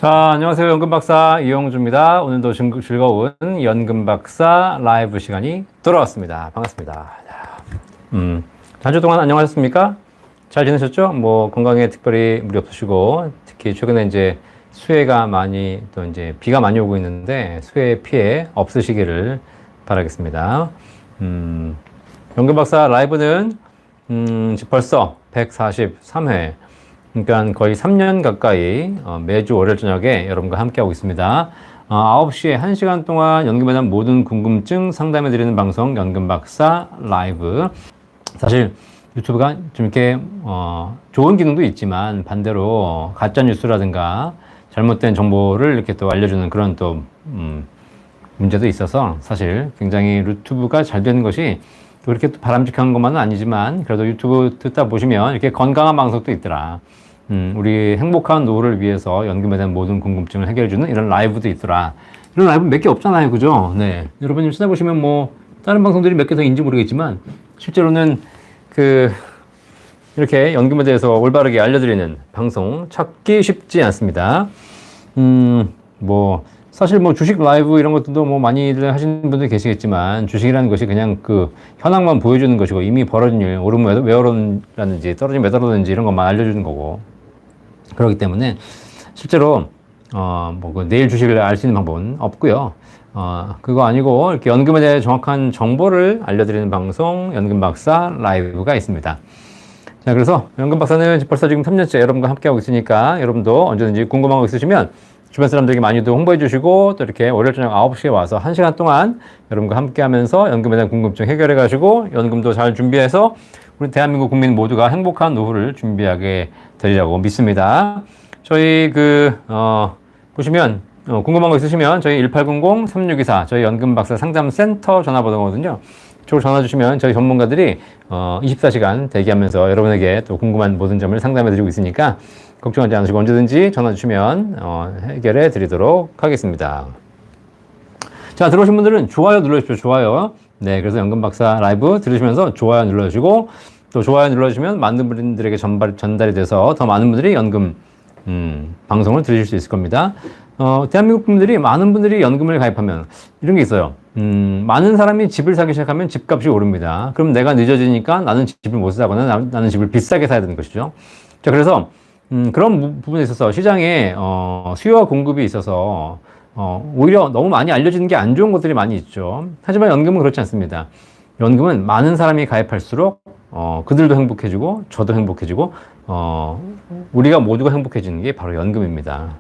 자, 안녕하세요. 연금박사 이용주입니다. 오늘도 즐거운 연금박사 라이브 시간이 돌아왔습니다. 반갑습니다. 한 주 동안 안녕하셨습니까? 잘 지내셨죠? 뭐, 건강에 특별히 무리 없으시고, 특히 최근에 이제 수해가 많이, 또 이제 비가 많이 오고 있는데, 수해 피해 없으시기를 바라겠습니다. 연금박사 라이브는, 벌써 143회, 그러니까 거의 3년 가까이 매주 월요일 저녁에 여러분과 함께하고 있습니다. 9시에 1시간 동안 연금에 대한 모든 궁금증 상담해드리는 방송 연금박사 라이브. 사실 유튜브가 좀 이렇게 좋은 기능도 있지만 반대로 가짜뉴스라든가 잘못된 정보를 이렇게 또 알려주는 그런 또 문제도 있어서 사실 굉장히 유튜브가 잘 되는 것이 그렇게 또 바람직한 것만은 아니지만 그래도 유튜브 듣다 보시면 이렇게 건강한 방송도 있더라. 우리 행복한 노후를 위해서 연금에 대한 모든 궁금증을 해결해주는 이런 라이브도 있더라. 이런 라이브 몇 개 없잖아요. 그죠? 네. 여러분이 찾아보시면 뭐, 다른 방송들이 몇 개 더 있는지 모르겠지만, 실제로는 이렇게 연금에 대해서 올바르게 알려드리는 방송 찾기 쉽지 않습니다. 사실 주식 라이브 이런 것들도 많이들 하시는 분들 계시겠지만, 주식이라는 것이 그냥 현황만 보여주는 것이고, 이미 벌어진 일, 오르면 왜 오르는지, 떨어지면 왜 떨어졌는지 이런 것만 알려주는 거고, 그렇기 때문에, 실제로, 내일 주식을 알 수 있는 방법은 없고요. 그거 아니고, 이렇게 연금에 대해 정확한 정보를 알려드리는 방송, 연금박사 라이브가 있습니다. 자, 그래서 연금박사는 벌써 지금 3년째 여러분과 함께하고 있으니까, 여러분도 언제든지 궁금한 거 있으시면, 주변 사람들에게 많이도 홍보해 주시고 또 이렇게 월요일 저녁 9시에 와서 1시간 동안 여러분과 함께 하면서 연금에 대한 궁금증 해결해 가지고 연금도 잘 준비해서 우리 대한민국 국민 모두가 행복한 노후를 준비하게 되리라고 믿습니다. 저희 보시면 궁금한 거 있으시면 저희 1800-3624 저희 연금박사 상담센터 전화번호거든요. 이쪽으로 전화 주시면 저희 전문가들이 24시간 대기하면서 여러분에게 또 궁금한 모든 점을 상담해 드리고 있으니까 걱정하지 않으시고 언제든지 전화 주시면 해결해 드리도록 하겠습니다. 자, 들어오신 분들은 좋아요 눌러주십시오. 좋아요. 네, 그래서 연금박사 라이브 들으시면서 좋아요 눌러주시고 또 좋아요 눌러주시면 많은 분들에게 전달이 돼서 더 많은 분들이 연금 방송을 들으실 수 있을 겁니다. 대한민국 분들이 많은 분들이 연금을 가입하면 이런 게 있어요. 많은 사람이 집을 사기 시작하면 집값이 오릅니다. 그럼 내가 늦어지니까 나는 집을 못 사거나 나는 집을 비싸게 사야 되는 것이죠. 자, 그래서 그런 부분에 있어서 시장에 수요와 공급이 있어서 오히려 너무 많이 알려지는 게 안 좋은 것들이 많이 있죠. 하지만 연금은 그렇지 않습니다. 연금은 많은 사람이 가입할수록 그들도 행복해지고 저도 행복해지고 우리가 모두가 행복해지는 게 바로 연금입니다.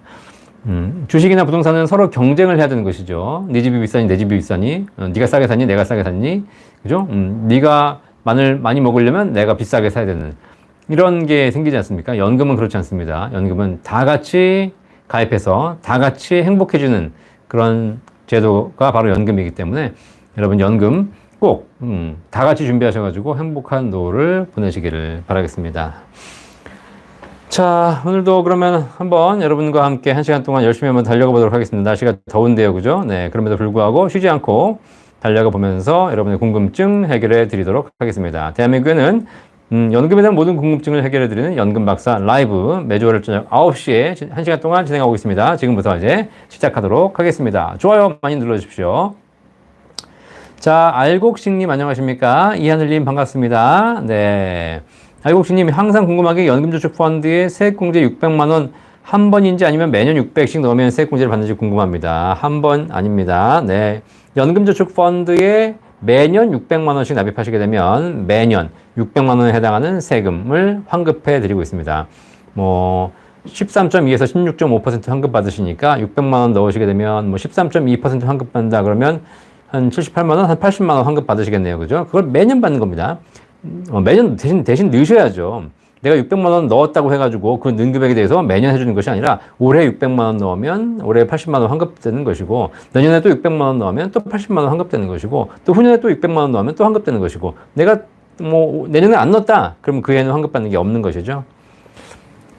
주식이나 부동산은 서로 경쟁을 해야 되는 것이죠. 네 집이 비싸니 내 집이 비싸니 네가 싸게 샀니 내가 싸게 샀니 그죠? 네가 마늘 많이 먹으려면 내가 비싸게 사야 되는 이런 게 생기지 않습니까? 연금은 그렇지 않습니다. 연금은 다 같이 가입해서 다 같이 행복해지는 그런 제도가 바로 연금이기 때문에 여러분 연금 꼭 다 같이 준비하셔가지고 행복한 노후를 보내시기를 바라겠습니다. 자, 오늘도 그러면 한번 여러분과 함께 1시간 동안 열심히 한번 달려가 보도록 하겠습니다. 날씨가 더운데요, 그죠? 네, 그럼에도 불구하고 쉬지 않고 달려가 보면서 여러분의 궁금증 해결해 드리도록 하겠습니다. 대한민국에는 연금에 대한 모든 궁금증을 해결해 드리는 연금박사 라이브 매주 월요일 저녁 9시에 1시간 동안 진행하고 있습니다. 지금부터 이제 시작하도록 하겠습니다. 좋아요 많이 눌러주십시오. 자, 알곡식님 안녕하십니까? 이하늘님 반갑습니다. 네. 알곡식님 항상 궁금한 게 연금저축펀드에 세액공제 600만원 한 번인지 아니면 매년 600씩 넣으면 세액공제를 받는지 궁금합니다. 한 번 아닙니다. 네. 연금저축펀드에 매년 600만원씩 납입하시게 되면 매년 600만원에 해당하는 세금을 환급해 드리고 있습니다. 13.2에서 16.5% 환급 받으시니까 600만원 넣으시게 되면 13.2% 환급 받는다 그러면 한 78만원, 한 80만원 환급 받으시겠네요. 그죠? 그걸 매년 받는 겁니다. 매년 대신 넣으셔야죠. 내가 600만원 넣었다고 해가지고 그 넣은 금액에 대해서 매년 해주는 것이 아니라 올해 600만원 넣으면 올해 80만원 환급되는 것이고 내년에 또 600만원 넣으면 또 80만원 환급되는 것이고 또 후년에 또 600만원 넣으면 또 환급되는 것이고 내가 내년에 안 넣었다 그러면 그 해는 환급받는 게 없는 것이죠.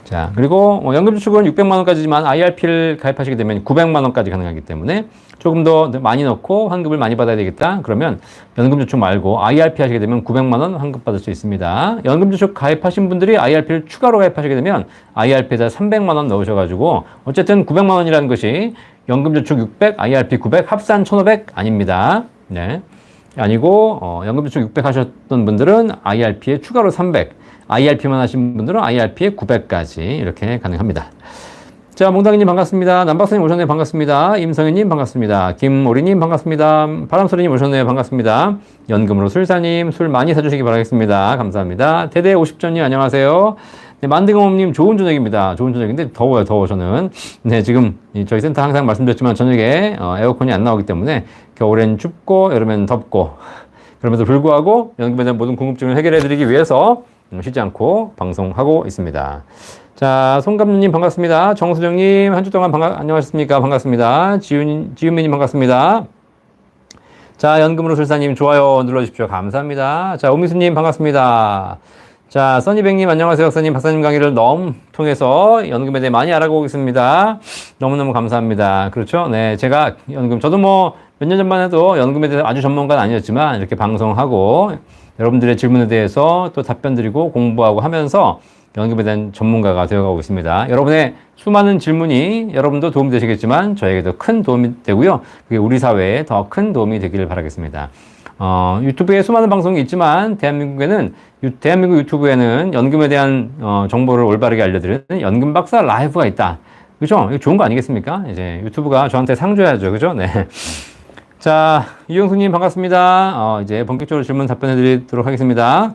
자, 그리고 연금저축은 600만 원까지지만 IRP를 가입하시게 되면 900만 원까지 가능하기 때문에 조금 더 많이 넣고 환급을 많이 받아야 되겠다. 그러면 연금저축 말고 IRP 하시게 되면 900만 원 환급 받을 수 있습니다. 연금저축 가입하신 분들이 IRP를 추가로 가입하시게 되면 IRP에다 300만 원 넣으셔가지고 어쨌든 900만 원이라는 것이 연금저축 600, IRP 900 합산 1500 아닙니다. 네. 아니고 연금저축 600 하셨던 분들은 IRP에 추가로 300, IRP만 하신 분들은 IRP에 900까지 이렇게 가능합니다. 자, 몽당이님 반갑습니다. 남박사님 오셨네요. 반갑습니다. 임성현님 반갑습니다. 김오리님 반갑습니다. 바람소리님 오셨네요. 반갑습니다. 연금으로 술사님 술 많이 사주시기 바라겠습니다. 감사합니다. 대대 50전님 안녕하세요. 네, 만등어멈님 좋은 저녁입니다. 좋은 저녁인데 더워요. 더워 저는. 네, 지금 저희 센터 항상 말씀드렸지만 저녁에 에어컨이 안 나오기 때문에 겨울엔 춥고 여름엔 덥고 그럼에도 불구하고 연금에 대한 모든 궁금증을 해결해 드리기 위해서 쉬지 않고 방송하고 있습니다. 자, 송감님 반갑습니다. 정수정님 한 주 동안 안녕하셨습니까? 반갑습니다. 지윤미님 반갑습니다. 자, 연금으로 술사님 좋아요 눌러주십시오. 감사합니다. 자, 오미수님 반갑습니다. 자, 써니백님 안녕하세요. 써님 박사님 강의를 너무 통해서 연금에 대해 많이 알아보고 있습니다. 너무너무 감사합니다. 그렇죠? 네, 제가 연금 저도 뭐 몇 년 전만 해도 연금에 대해서 아주 전문가는 아니었지만 이렇게 방송하고 여러분들의 질문에 대해서 또 답변 드리고 공부하고 하면서 연금에 대한 전문가가 되어가고 있습니다. 여러분의 수많은 질문이 여러분도 도움이 되시겠지만 저에게도 큰 도움이 되고요. 그게 우리 사회에 더 큰 도움이 되기를 바라겠습니다. 유튜브에 수많은 방송이 있지만 대한민국 유튜브에는 연금에 대한 정보를 올바르게 알려드리는 연금 박사 라이브가 있다. 그죠? 이거 좋은 거 아니겠습니까? 이제 유튜브가 저한테 상 줘야죠. 그죠? 네. 자, 이영수님 반갑습니다. 이제 본격적으로 질문 답변해 드리도록 하겠습니다.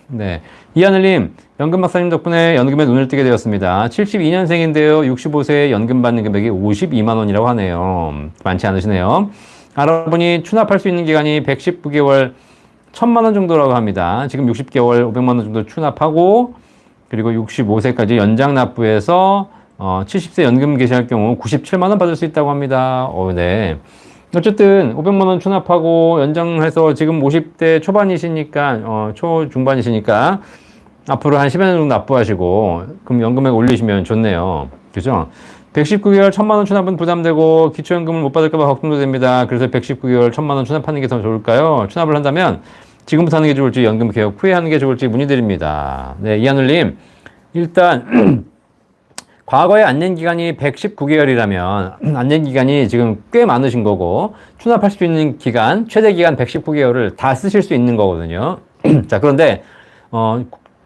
네. 이하늘님, 연금 박사님 덕분에 연금에 눈을 뜨게 되었습니다. 72년생인데요. 65세에 연금 받는 금액이 52만 원이라고 하네요. 많지 않으시네요. 알아보니 추납할 수 있는 기간이 119개월 1000만 원 정도라고 합니다. 지금 60개월 500만 원 정도 추납하고 그리고 65세까지 연장 납부해서 70세 연금 개시할 경우 97만 원 받을 수 있다고 합니다. 네. 어쨌든 500만 원 추납하고 연장해서 지금 50대 초반이시니까 초중반이시니까 앞으로 한 10여 년 정도 납부하시고 그럼 연금액 올리시면 좋네요. 그죠? 119개월 1000만 원 추납은 부담되고 기초연금을 못 받을까 봐 걱정도 됩니다. 그래서 119개월 1000만 원 추납하는 게 더 좋을까요? 추납을 한다면 지금부터 하는 게 좋을지 연금 개혁 후에 하는 게 좋을지 문의드립니다. 네, 이하늘님 일단 과거에 안낸 기간이 119개월이라면 안낸 기간이 지금 꽤 많으신 거고 추납할 수 있는 기간 최대 기간 119개월을 다 쓰실 수 있는 거거든요. 자, 그런데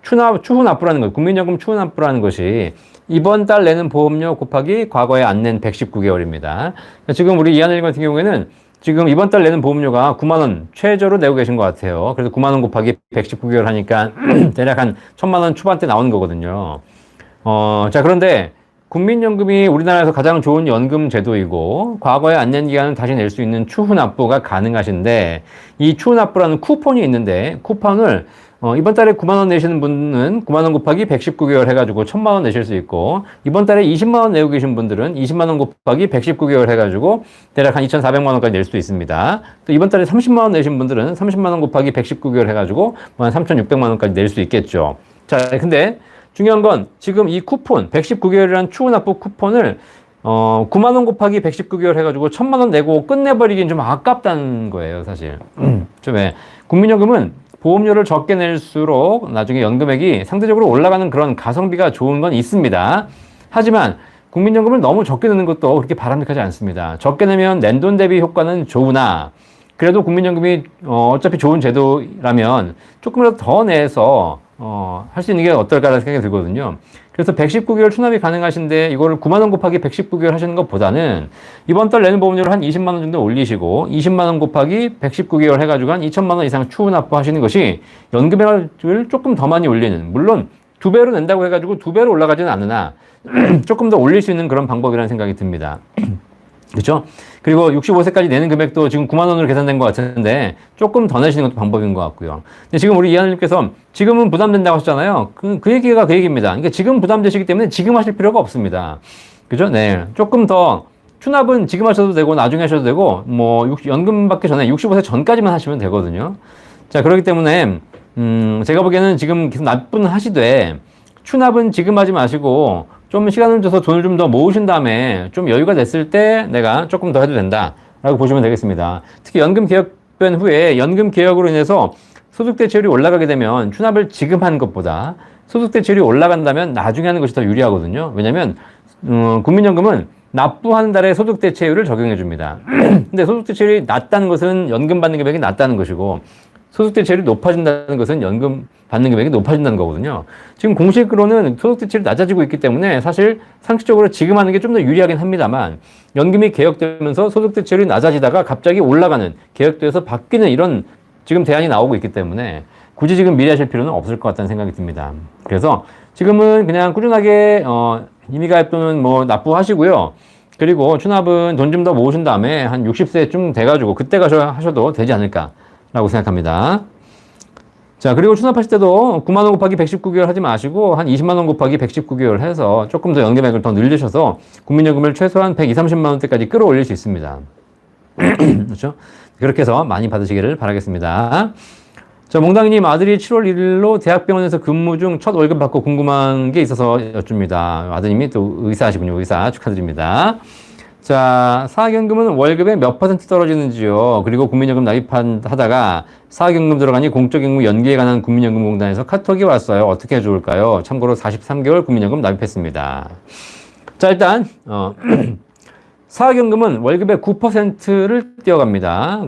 추후 납부라는 것, 국민연금 추후 납부라는 것이 이번 달 내는 보험료 곱하기 과거에 안 낸 119개월입니다. 지금 우리 이하늘 같은 경우에는 지금 이번 달 내는 보험료가 9만 원 최저로 내고 계신 것 같아요. 그래서 9만 원 곱하기 119개월 하니까 대략 한 1000만 원 초반대 나오는 거거든요. 자, 그런데 국민연금이 우리나라에서 가장 좋은 연금 제도이고 과거에 안 낸 기간을 다시 낼 수 있는 추후 납부가 가능하신데 이 추후 납부라는 쿠폰이 있는데 쿠폰을 이번 달에 9만 원 내시는 분은 9만 원 곱하기 119개월 해가지고 1000만 원 내실 수 있고 이번 달에 20만 원 내고 계신 분들은 20만 원 곱하기 119개월 해가지고 대략 한 2,400만 원까지 낼 수 있습니다. 또 이번 달에 30만 원 내신 분들은 30만 원 곱하기 119개월 해가지고 한 3,600만 원까지 낼 수 있겠죠. 자, 근데 중요한 건 지금 이 쿠폰 119개월이라는 추후 납부 쿠폰을 9만 원 곱하기 119개월 해가지고 1,000만 원 내고 끝내버리긴 좀 아깝다는 거예요, 사실. 좀 국민연금은 보험료를 적게 낼수록 나중에 연금액이 상대적으로 올라가는 그런 가성비가 좋은 건 있습니다. 하지만 국민연금을 너무 적게 내는 것도 그렇게 바람직하지 않습니다. 적게 내면 낸돈 대비 효과는 좋으나 그래도 국민연금이 어차피 좋은 제도라면 조금이라도 더 내서 할 수 있는 게 어떨까라는 생각이 들거든요. 그래서 119개월 추납이 가능하신데 이거를 9만 원 곱하기 119개월 하시는 것보다는 이번 달 내는 보험료를 한 20만 원 정도 올리시고 20만 원 곱하기 119개월 해가지고 한 2천만 원 이상 추후 납부하시는 것이 연금액을 조금 더 많이 올리는, 물론 2배로 낸다고 해가지고 2배로 올라가지는 않으나 조금 더 올릴 수 있는 그런 방법이라는 생각이 듭니다. 그렇죠? 그리고 65세까지 내는 금액도 지금 9만 원으로 계산된 것 같은데 조금 더 내시는 것도 방법인 것 같고요. 근데 지금 우리 이하늘님께서 지금은 부담된다고 하셨잖아요. 그 얘기가 그 얘기입니다. 그러니까 지금 부담되시기 때문에 지금 하실 필요가 없습니다. 그죠? 네. 조금 더 추납은 지금 하셔도 되고 나중에 하셔도 되고 뭐 연금 받기 전에 65세 전까지만 하시면 되거든요. 자, 그렇기 때문에 제가 보기에는 지금 계속 납부는 하시되 추납은 지금 하지 마시고 좀 시간을 줘서 돈을 좀 더 모으신 다음에 좀 여유가 됐을 때 내가 조금 더 해도 된다라고 보시면 되겠습니다. 특히 연금 개혁된 후에 연금 개혁으로 인해서 소득 대체율이 올라가게 되면 추납을 지금 하는 것보다 소득 대체율이 올라간다면 나중에 하는 것이 더 유리하거든요. 왜냐하면 국민연금은 납부하는 달에 소득 대체율을 적용해 줍니다. 근데 소득 대체율이 낮다는 것은 연금 받는 금액이 낮다는 것이고 소득 대체율이 높아진다는 것은 연금 받는 금액이 높아진다는 거거든요. 지금 공식으로는 소득 대체율이 낮아지고 있기 때문에 사실 상식적으로 지금 하는 게 좀 더 유리하긴 합니다만 연금이 개혁되면서 소득 대체율이 낮아지다가 갑자기 올라가는 개혁돼서 바뀌는 이런 지금 대안이 나오고 있기 때문에 굳이 지금 미래하실 필요는 없을 것 같다는 생각이 듭니다. 그래서 지금은 그냥 꾸준하게 임의가입 또는 뭐 납부하시고요. 그리고 추납은 돈 좀 더 모으신 다음에 한 60세쯤 돼가지고 그때 하셔도 되지 않을까라고 생각합니다. 자, 그리고 추납하실 때도 9만 원 곱하기 119개월 하지 마시고 한 20만 원 곱하기 119개월 해서 조금 더 연금액을 더 늘리셔서 국민연금을 최소한 120, 30만 원대까지 끌어올릴 수 있습니다. 그렇죠? 그렇게 해서 많이 받으시기를 바라겠습니다. 자, 몽당이님 아들이 7월 1일로 대학병원에서 근무 중 첫 월급 받고 궁금한 게 있어서 여쭙니다. 아드님이 또 의사시군요. 의사 축하드립니다. 자, 사학연금은 월급의 몇 퍼센트 떨어지는지요. 그리고 국민연금 납입하다가 사학연금 들어가니 공적연금 연기에 관한 국민연금공단에서 카톡이 왔어요. 어떻게 해 좋을까요? 참고로 43개월 국민연금 납입했습니다. 자, 일단 사학연금은 월급의 9%를 떼어갑니다.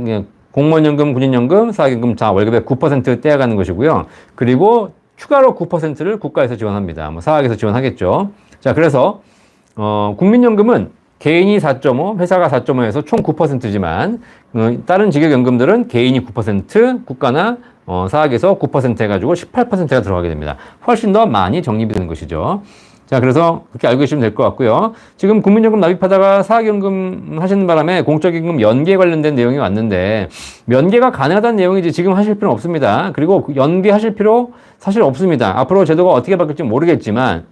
공무원연금, 군인연금, 사학연금 다 월급의 9% 떼어가는 것이고요. 그리고 추가로 9%를 국가에서 지원합니다. 뭐 사학에서 지원하겠죠. 자, 그래서 국민연금은 개인이 4.5, 회사가 4.5에서 총 9%지만 다른 직역연금들은 개인이 9%, 국가나 사학에서 9% 해가지고 18%가 들어가게 됩니다. 훨씬 더 많이 적립이 되는 것이죠. 자, 그래서 그렇게 알고 계시면 될 것 같고요. 지금 국민연금 납입하다가 사학연금 하시는 바람에 공적연금 연계 관련된 내용이 왔는데 연계가 가능하다는 내용이지 지금 하실 필요는 없습니다. 그리고 연계하실 필요 사실 없습니다. 앞으로 제도가 어떻게 바뀔지 모르겠지만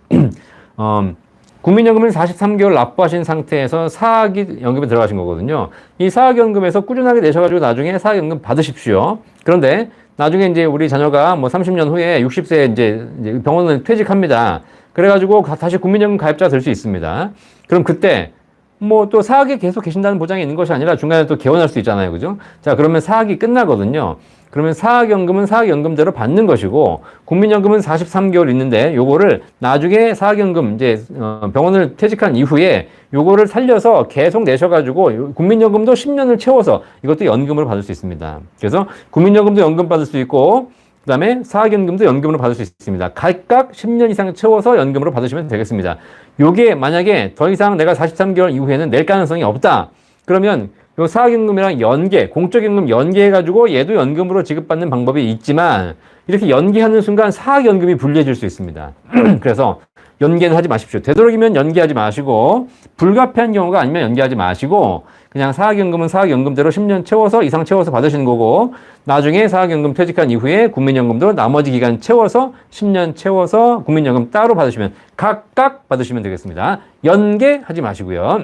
국민연금을 43개월 납부하신 상태에서 사학이 연금에 들어가신 거거든요. 이 사학연금에서 꾸준하게 내셔가지고 나중에 사학연금 받으십시오. 그런데 나중에 이제 우리 자녀가 뭐 30년 후에 60세에 이제 병원을 퇴직합니다. 그래가지고 다시 국민연금 가입자가 될 수 있습니다. 그럼 그때 뭐 또 사학에 계속 계신다는 보장이 있는 것이 아니라 중간에 또 개원할 수 있잖아요. 그죠? 자, 그러면 사학이 끝나거든요. 그러면 사학연금은 사학연금대로 받는 것이고 국민연금은 43개월 있는데 요거를 나중에 사학연금 이제 병원을 퇴직한 이후에 요거를 살려서 계속 내셔가지고 국민연금도 10년을 채워서 이것도 연금으로 받을 수 있습니다. 그래서 국민연금도 연금 받을 수 있고 그 다음에 사학연금도 연금으로 받을 수 있습니다. 각각 10년 이상 채워서 연금으로 받으시면 되겠습니다. 요게 만약에 더 이상 내가 43개월 이후에는 낼 가능성이 없다. 그러면 요 사학연금이랑 연계, 공적연금 연계해가지고 얘도 연금으로 지급받는 방법이 있지만 이렇게 연계하는 순간 사학연금이 불리해질 수 있습니다. 그래서 연계는 하지 마십시오. 되도록이면 연계하지 마시고 불가피한 경우가 아니면 연계하지 마시고 그냥 사학연금은 사학연금대로 10년 채워서 이상 채워서 받으시는 거고 나중에 사학연금 퇴직한 이후에 국민연금도 나머지 기간 채워서 10년 채워서 국민연금 따로 받으시면 각각 받으시면 되겠습니다. 연계하지 마시고요.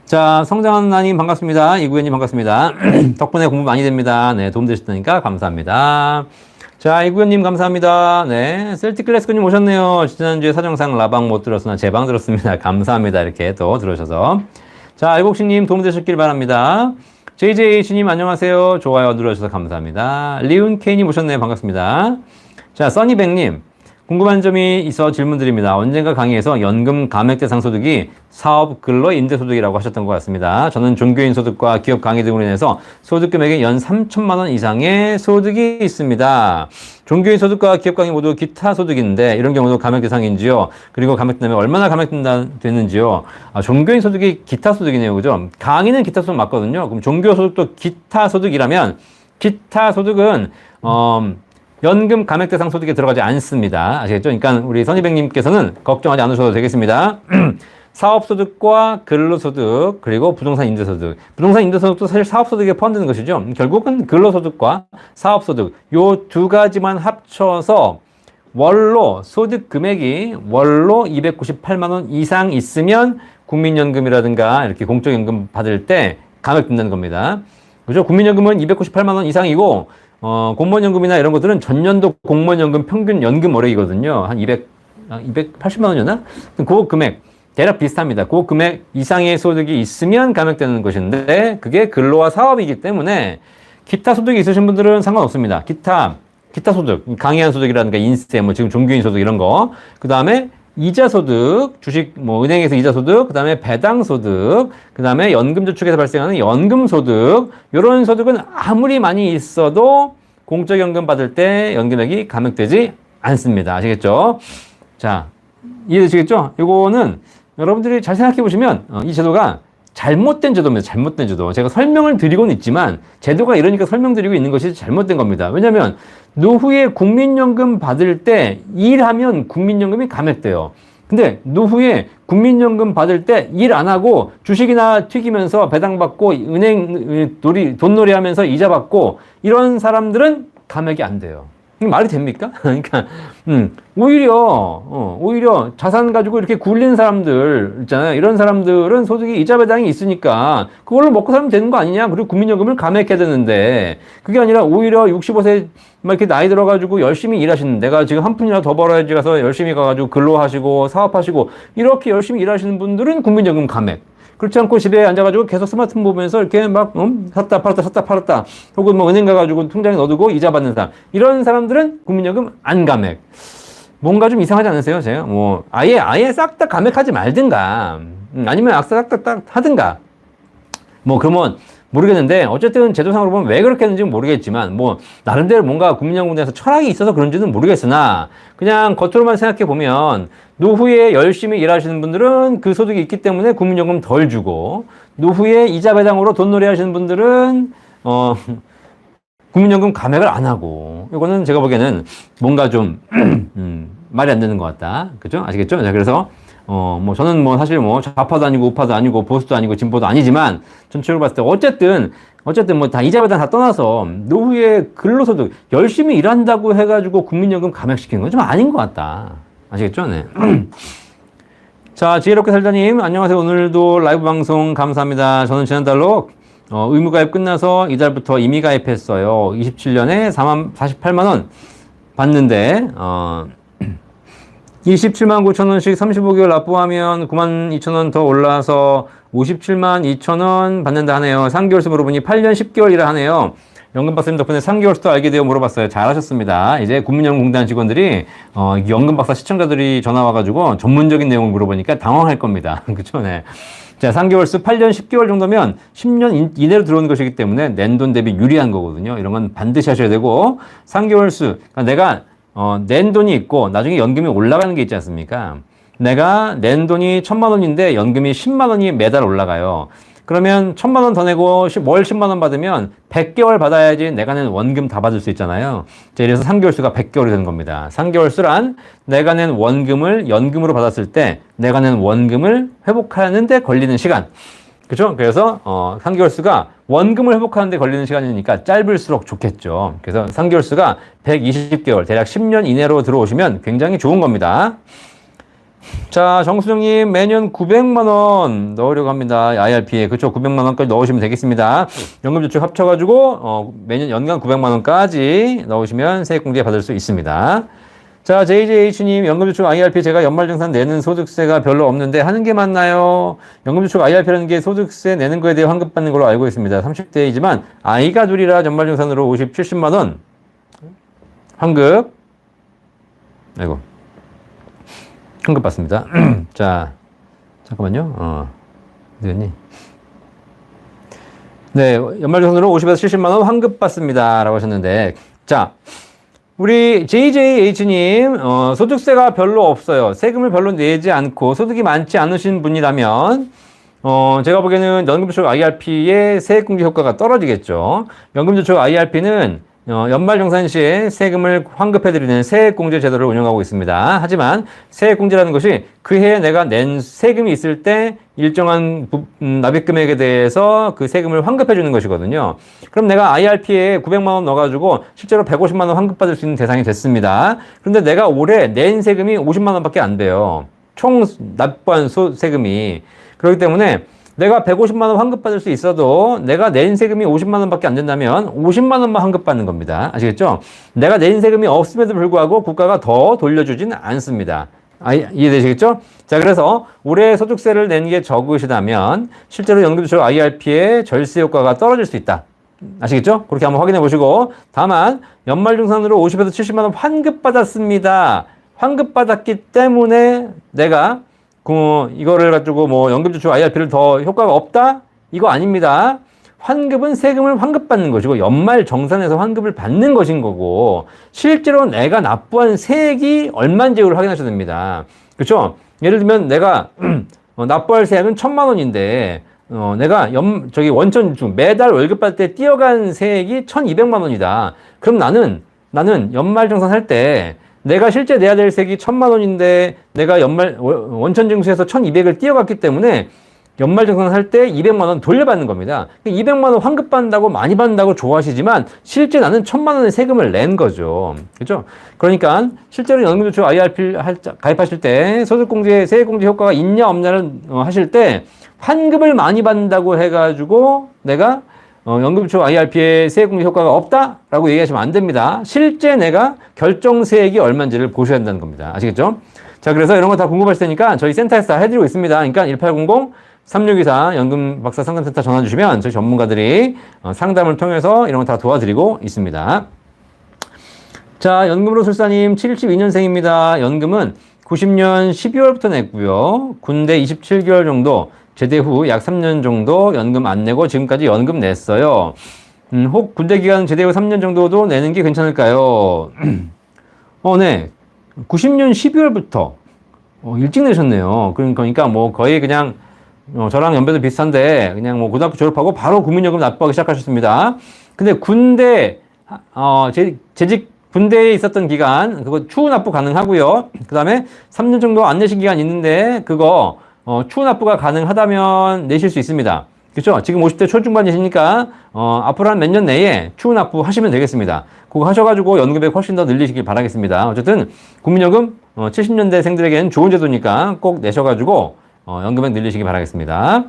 자, 성장하나님 반갑습니다. 이구현님 반갑습니다. 덕분에 공부 많이 됩니다. 네, 도움되셨다니까 감사합니다. 자, 이구현님 감사합니다. 네, 셀틱클래스코님 오셨네요. 지난주에 사정상 라방 못 들었으나 제 방 들었습니다. 감사합니다. 이렇게 또 들어오셔서. 자, 알곡식님 도움되셨길 바랍니다. JJH님 안녕하세요. 좋아요 눌러주셔서 감사합니다. 리운케이님 오셨네요. 반갑습니다. 자, 써니백님 궁금한 점이 있어 질문드립니다. 언젠가 강의에서 연금 감액대상 소득이 사업 근로 임대소득이라고 하셨던 것 같습니다. 저는 종교인 소득과 기업 강의 등으로 인해서 소득 금액이 연 3천만 원 이상의 소득이 있습니다. 종교인 소득과 기업 강의 모두 기타 소득인데 이런 경우도 감액 대상인지요? 그리고 감액되면 얼마나 감액되는지요? 아, 종교인 소득이 기타 소득이네요. 그죠? 강의는 기타 소득 맞거든요. 그럼 종교 소득도 기타 소득이라면 기타 소득은 연금 감액 대상 소득에 들어가지 않습니다. 아시겠죠? 그러니까 우리 선희백님께서는 걱정하지 않으셔도 되겠습니다. 사업소득과 근로소득 그리고 부동산 임대소득. 부동산 임대소득도 사실 사업소득에 포함되는 것이죠. 결국은 근로소득과 사업소득 요 두 가지만 합쳐서 월로 소득 금액이 월로 298만 원 이상 있으면 국민연금이라든가 이렇게 공적연금 받을 때 감액된다는 겁니다. 그죠? 국민연금은 298만 원 이상이고 공무원연금이나 이런 것들은 전년도 공무원연금 평균 연금월액이거든요. 한 280만 원이었나? 그 금액 대략 비슷합니다. 그 금액 이상의 소득이 있으면 감액되는 것인데 그게 근로와 사업이기 때문에 기타 소득이 있으신 분들은 상관없습니다. 기타 소득, 강의한 소득이라든가 인세, 뭐 지금 종교인 소득 이런 거. 그 다음에 이자 소득, 주식, 뭐 은행에서 이자 소득, 그 다음에 배당 소득, 그 다음에 연금 저축에서 발생하는 연금 소득. 이런 소득은 아무리 많이 있어도 공적연금 받을 때 연금액이 감액되지 않습니다. 아시겠죠? 자, 이해되시겠죠? 이거는 여러분들이 잘 생각해 보시면 이 제도가 잘못된 제도입니다. 잘못된 제도. 제가 설명을 드리고는 있지만 제도가 이러니까 설명드리고 있는 것이 잘못된 겁니다. 왜냐하면 노후에 국민연금 받을 때 일하면 국민연금이 감액돼요. 근데 노후에 국민연금 받을 때 일 안 하고 주식이나 튀기면서 배당받고 은행 돈놀이 하면서 이자 받고 이런 사람들은 감액이 안 돼요. 말이 됩니까? 그러니까, 오히려 자산 가지고 이렇게 굴린 사람들 있잖아요. 이런 사람들은 소득이 이자 배당이 있으니까 그걸로 먹고 살면 되는 거 아니냐? 그리고 국민연금을 감액해야 되는데 그게 아니라 오히려 65세 막 이렇게 나이 들어가지고 열심히 일하시는 내가 지금 한 푼이라도 더 벌어야지 가서 열심히 가가지고 근로하시고 사업하시고 이렇게 열심히 일하시는 분들은 국민연금 감액. 그렇지 않고 집에 앉아가지고 계속 스마트폰 보면서 이렇게 막, 샀다 팔았다. 혹은 뭐 은행 가가지고 통장에 넣어두고 이자 받는 사람. 이런 사람들은 국민연금 안 감액. 뭔가 좀 이상하지 않으세요? 제가 뭐, 아예 싹 다 감액하지 말든가. 아니면 싹 다 하든가. 뭐, 그러면 모르겠는데, 어쨌든 제도상으로 보면 왜 그렇게 했는지 모르겠지만, 뭐, 나름대로 뭔가 국민연금에 대해서 철학이 있어서 그런지는 모르겠으나, 그냥 겉으로만 생각해 보면, 노후에 열심히 일하시는 분들은 그 소득이 있기 때문에 국민연금 덜 주고, 노후에 이자 배당으로 돈놀이 하시는 분들은, 국민연금 감액을 안 하고, 이거는 제가 보기에는 뭔가 좀, 말이 안 되는 것 같다. 그죠? 아시겠죠? 자, 그래서, 뭐, 저는 뭐, 사실 뭐, 좌파도 아니고, 우파도 아니고, 보수도 아니고, 진보도 아니지만, 전체적으로 봤을 때, 어쨌든 뭐, 다 이자 배당 다 떠나서, 노후에 근로소득, 열심히 일한다고 해가지고, 국민연금 감액시키는 건 좀 아닌 것 같다. 아시겠죠? 네. 자, 지혜롭게 살자님, 안녕하세요. 오늘도 라이브 방송 감사합니다. 저는 지난달로, 의무가입 끝나서 이달부터 임의가입했어요. 27년에 48만원 받는데, 27만 9천원씩 35개월 납부하면 9만 2천원 더 올라서 57만 2천원 받는다 하네요. 3개월수 물어보니 8년 10개월이라 하네요. 연금박사님 덕분에 3개월수도 알게 되어 물어봤어요. 잘하셨습니다. 이제 국민연금공단 직원들이 연금박사 시청자들이 전화 와가지고 전문적인 내용을 물어보니까 당황할 겁니다. 그쵸? 네. 자, 3개월수 8년 10개월 정도면 10년 이내로 들어오는 것이기 때문에 낸돈 대비 유리한 거거든요. 이런 건 반드시 하셔야 되고 3개월수 그러니까 내가 낸 돈이 있고 나중에 연금이 올라가는 게 있지 않습니까? 내가 낸 돈이 1,000만 원인데 연금이 10만 원이 매달 올라가요. 그러면 1,000만 원 더 내고 월 10만 원 받으면 100개월 받아야지 내가 낸 원금 다 받을 수 있잖아요. 자, 이래서 3개월수가 100개월이 되는 겁니다. 3개월수란 내가 낸 원금을 연금으로 받았을 때 내가 낸 원금을 회복하는 데 걸리는 시간. 그죠? 그래서 3개월수가 원금을 회복하는 데 걸리는 시간이니까 짧을수록 좋겠죠. 그래서 3개월수가 120개월, 대략 10년 이내로 들어오시면 굉장히 좋은 겁니다. 자, 정수정님 매년 900만원 넣으려고 합니다. IRP에. 그쵸? 900만원까지 넣으시면 되겠습니다. 연금저축 합쳐가지고 매년 연간 900만원까지 넣으시면 세액공제 받을 수 있습니다. 자, JJH님 연금저축 IRP 제가 연말정산 내는 소득세가 별로 없는데 하는 게 맞나요? 연금저축 IRP라는 게 소득세 내는 거에 대해 환급받는 걸로 알고 있습니다. 30대이지만 아이가 둘이라 연말정산으로 70만원 환급. 아이고. 환급 받습니다. 자, 잠깐만요. 어디 갔니? 네, 연말정산으로 50에서 70만원 환급 받습니다. 라고 하셨는데, 자, 우리 JJH님, 소득세가 별로 없어요. 세금을 별로 내지 않고 소득이 많지 않으신 분이라면, 제가 보기에는 연금저축 IRP의 세액공제 효과가 떨어지겠죠. 연금저축 IRP는 연말정산 시에 세금을 환급해드리는 세액공제 제도를 운영하고 있습니다. 하지만 세액공제라는 것이 그 해에 내가 낸 세금이 있을 때 일정한 납입금액에 대해서 그 세금을 환급해주는 것이거든요. 그럼 내가 IRP에 900만 원 넣어가지고 실제로 150만 원 환급받을 수 있는 대상이 됐습니다. 그런데 내가 올해 낸 세금이 50만 원밖에 안 돼요. 총 납부한 세금이. 그렇기 때문에 내가 150만 원 환급받을 수 있어도 내가 낸 세금이 50만 원밖에 안 된다면 50만 원만 환급받는 겁니다. 아시겠죠? 내가 낸 세금이 없음에도 불구하고 국가가 더 돌려주진 않습니다. 이해되시겠죠? 자, 그래서 올해 소득세를 낸 게 적으시다면 실제로 연금저축 IRP의 절세 효과가 떨어질 수 있다. 아시겠죠? 그렇게 한번 확인해 보시고, 다만 연말정산으로 50에서 70만 원 환급받았습니다. 환급받았기 때문에 내가 이거를 가지고 뭐 연금저축 IRP를 더 효과가 없다? 이거 아닙니다. 환급은 세금을 환급받는 것이고 연말정산에서 환급을 받는 것인 거고, 실제로 내가 납부한 세액이 얼마인지를 확인하셔야 됩니다. 그렇죠? 예를 들면 내가 납부할 세액은 1,000만 원인데 내가 원천 매달 월급 받을 때 띄어간 세액이 1,200만 원이다. 그럼 나는 연말정산 할 때 내가 실제 내야 될 세액이 1,000만 원인데 내가 원천징수에서 1,200을 띄어갔기 때문에 연말정산 할 때 200만 원 돌려받는 겁니다. 200만 원 환급받는다고 많이 받는다고 좋아하시지만 실제 나는 1,000만 원의 세금을 낸 거죠. 그렇죠? 그러니까 실제로 연금저축 IRP 가입하실 때 소득공제, 세액공제 효과가 있냐 없냐를 하실 때 환급을 많이 받는다고 해가지고 내가 연금저축 IRP의 세액공제 효과가 없다라고 얘기하시면 안 됩니다. 실제 내가 결정세액이 얼마인지를 보셔야 한다는 겁니다. 아시겠죠? 자, 그래서 이런 거 다 궁금하실 테니까 저희 센터에서 다 해드리고 있습니다. 그러니까 1800-3624 연금박사 상담센터 전화 주시면 저희 전문가들이 상담을 통해서 이런 거 다 도와드리고 있습니다. 자, 연금으로 술사님 72년생입니다. 연금은 90년 12월부터 냈고요. 군대 27개월 정도, 제대 후 약 3년 정도 연금 안 내고 지금까지 연금 냈어요. 혹 군대 기간 제대 후 3년 정도도 내는 게 괜찮을까요? 네. 90년 12월부터 일찍 내셨네요. 그러니까 뭐 거의 그냥 저랑 연배도 비슷한데 그냥 뭐 고등학교 졸업하고 바로 국민연금 납부하기 시작하셨습니다. 근데 군대 재직 군대에 있었던 기간 그거 추후 납부 가능하고요. 그다음에 3년 정도 안 내신 기간 있는데 그거 추후 납부가 가능하다면 내실 수 있습니다. 그렇죠? 지금 50대 초중반이시니까 앞으로 한 몇 년 내에 추후 납부 하시면 되겠습니다. 그거 하셔가지고 연금액 훨씬 더 늘리시길 바라겠습니다. 어쨌든 국민연금 70년대생들에겐 좋은 제도니까 꼭 내셔가지고 연금액 늘리시기 바라겠습니다.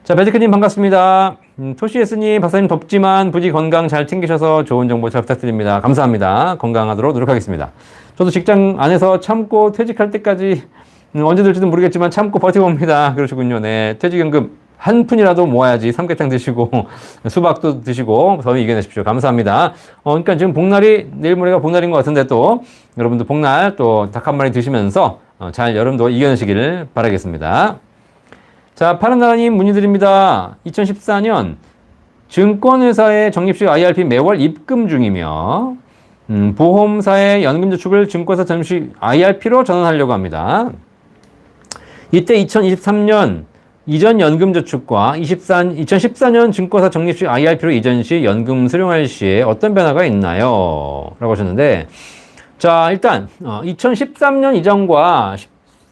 자, 배지크님 반갑습니다. 토시에스님, 박사님 덥지만 부디 건강 잘 챙기셔서 좋은 정보 잘 부탁드립니다. 감사합니다. 건강하도록 노력하겠습니다. 저도 직장 안에서 참고 퇴직할 때까지 언제 될지도 모르겠지만 참고 버텨봅니다. 그러시군요. 네, 퇴직연금 한 푼이라도 모아야지. 삼계탕 드시고 수박도 드시고 더위 이겨내십시오. 감사합니다. 그러니까 지금 복날이 내일 모레가 복날인 것 같은데 또 여러분들 복날 또 닭 한 마리 드시면서 잘 여름도 이겨내시기를 바라겠습니다. 자, 파란나라님 문의드립니다. 2014년 증권회사의 적립식 IRP 매월 입금 중이며 보험사의 연금저축을 증권사 적립식 IRP로 전환하려고 합니다. 이때 2023년 이전 연금저축과 2014년 증권사 적립식 IRP로 이전 시 연금 수령할 시에 어떤 변화가 있나요? 라고 하셨는데, 자, 일단 2013년 이전과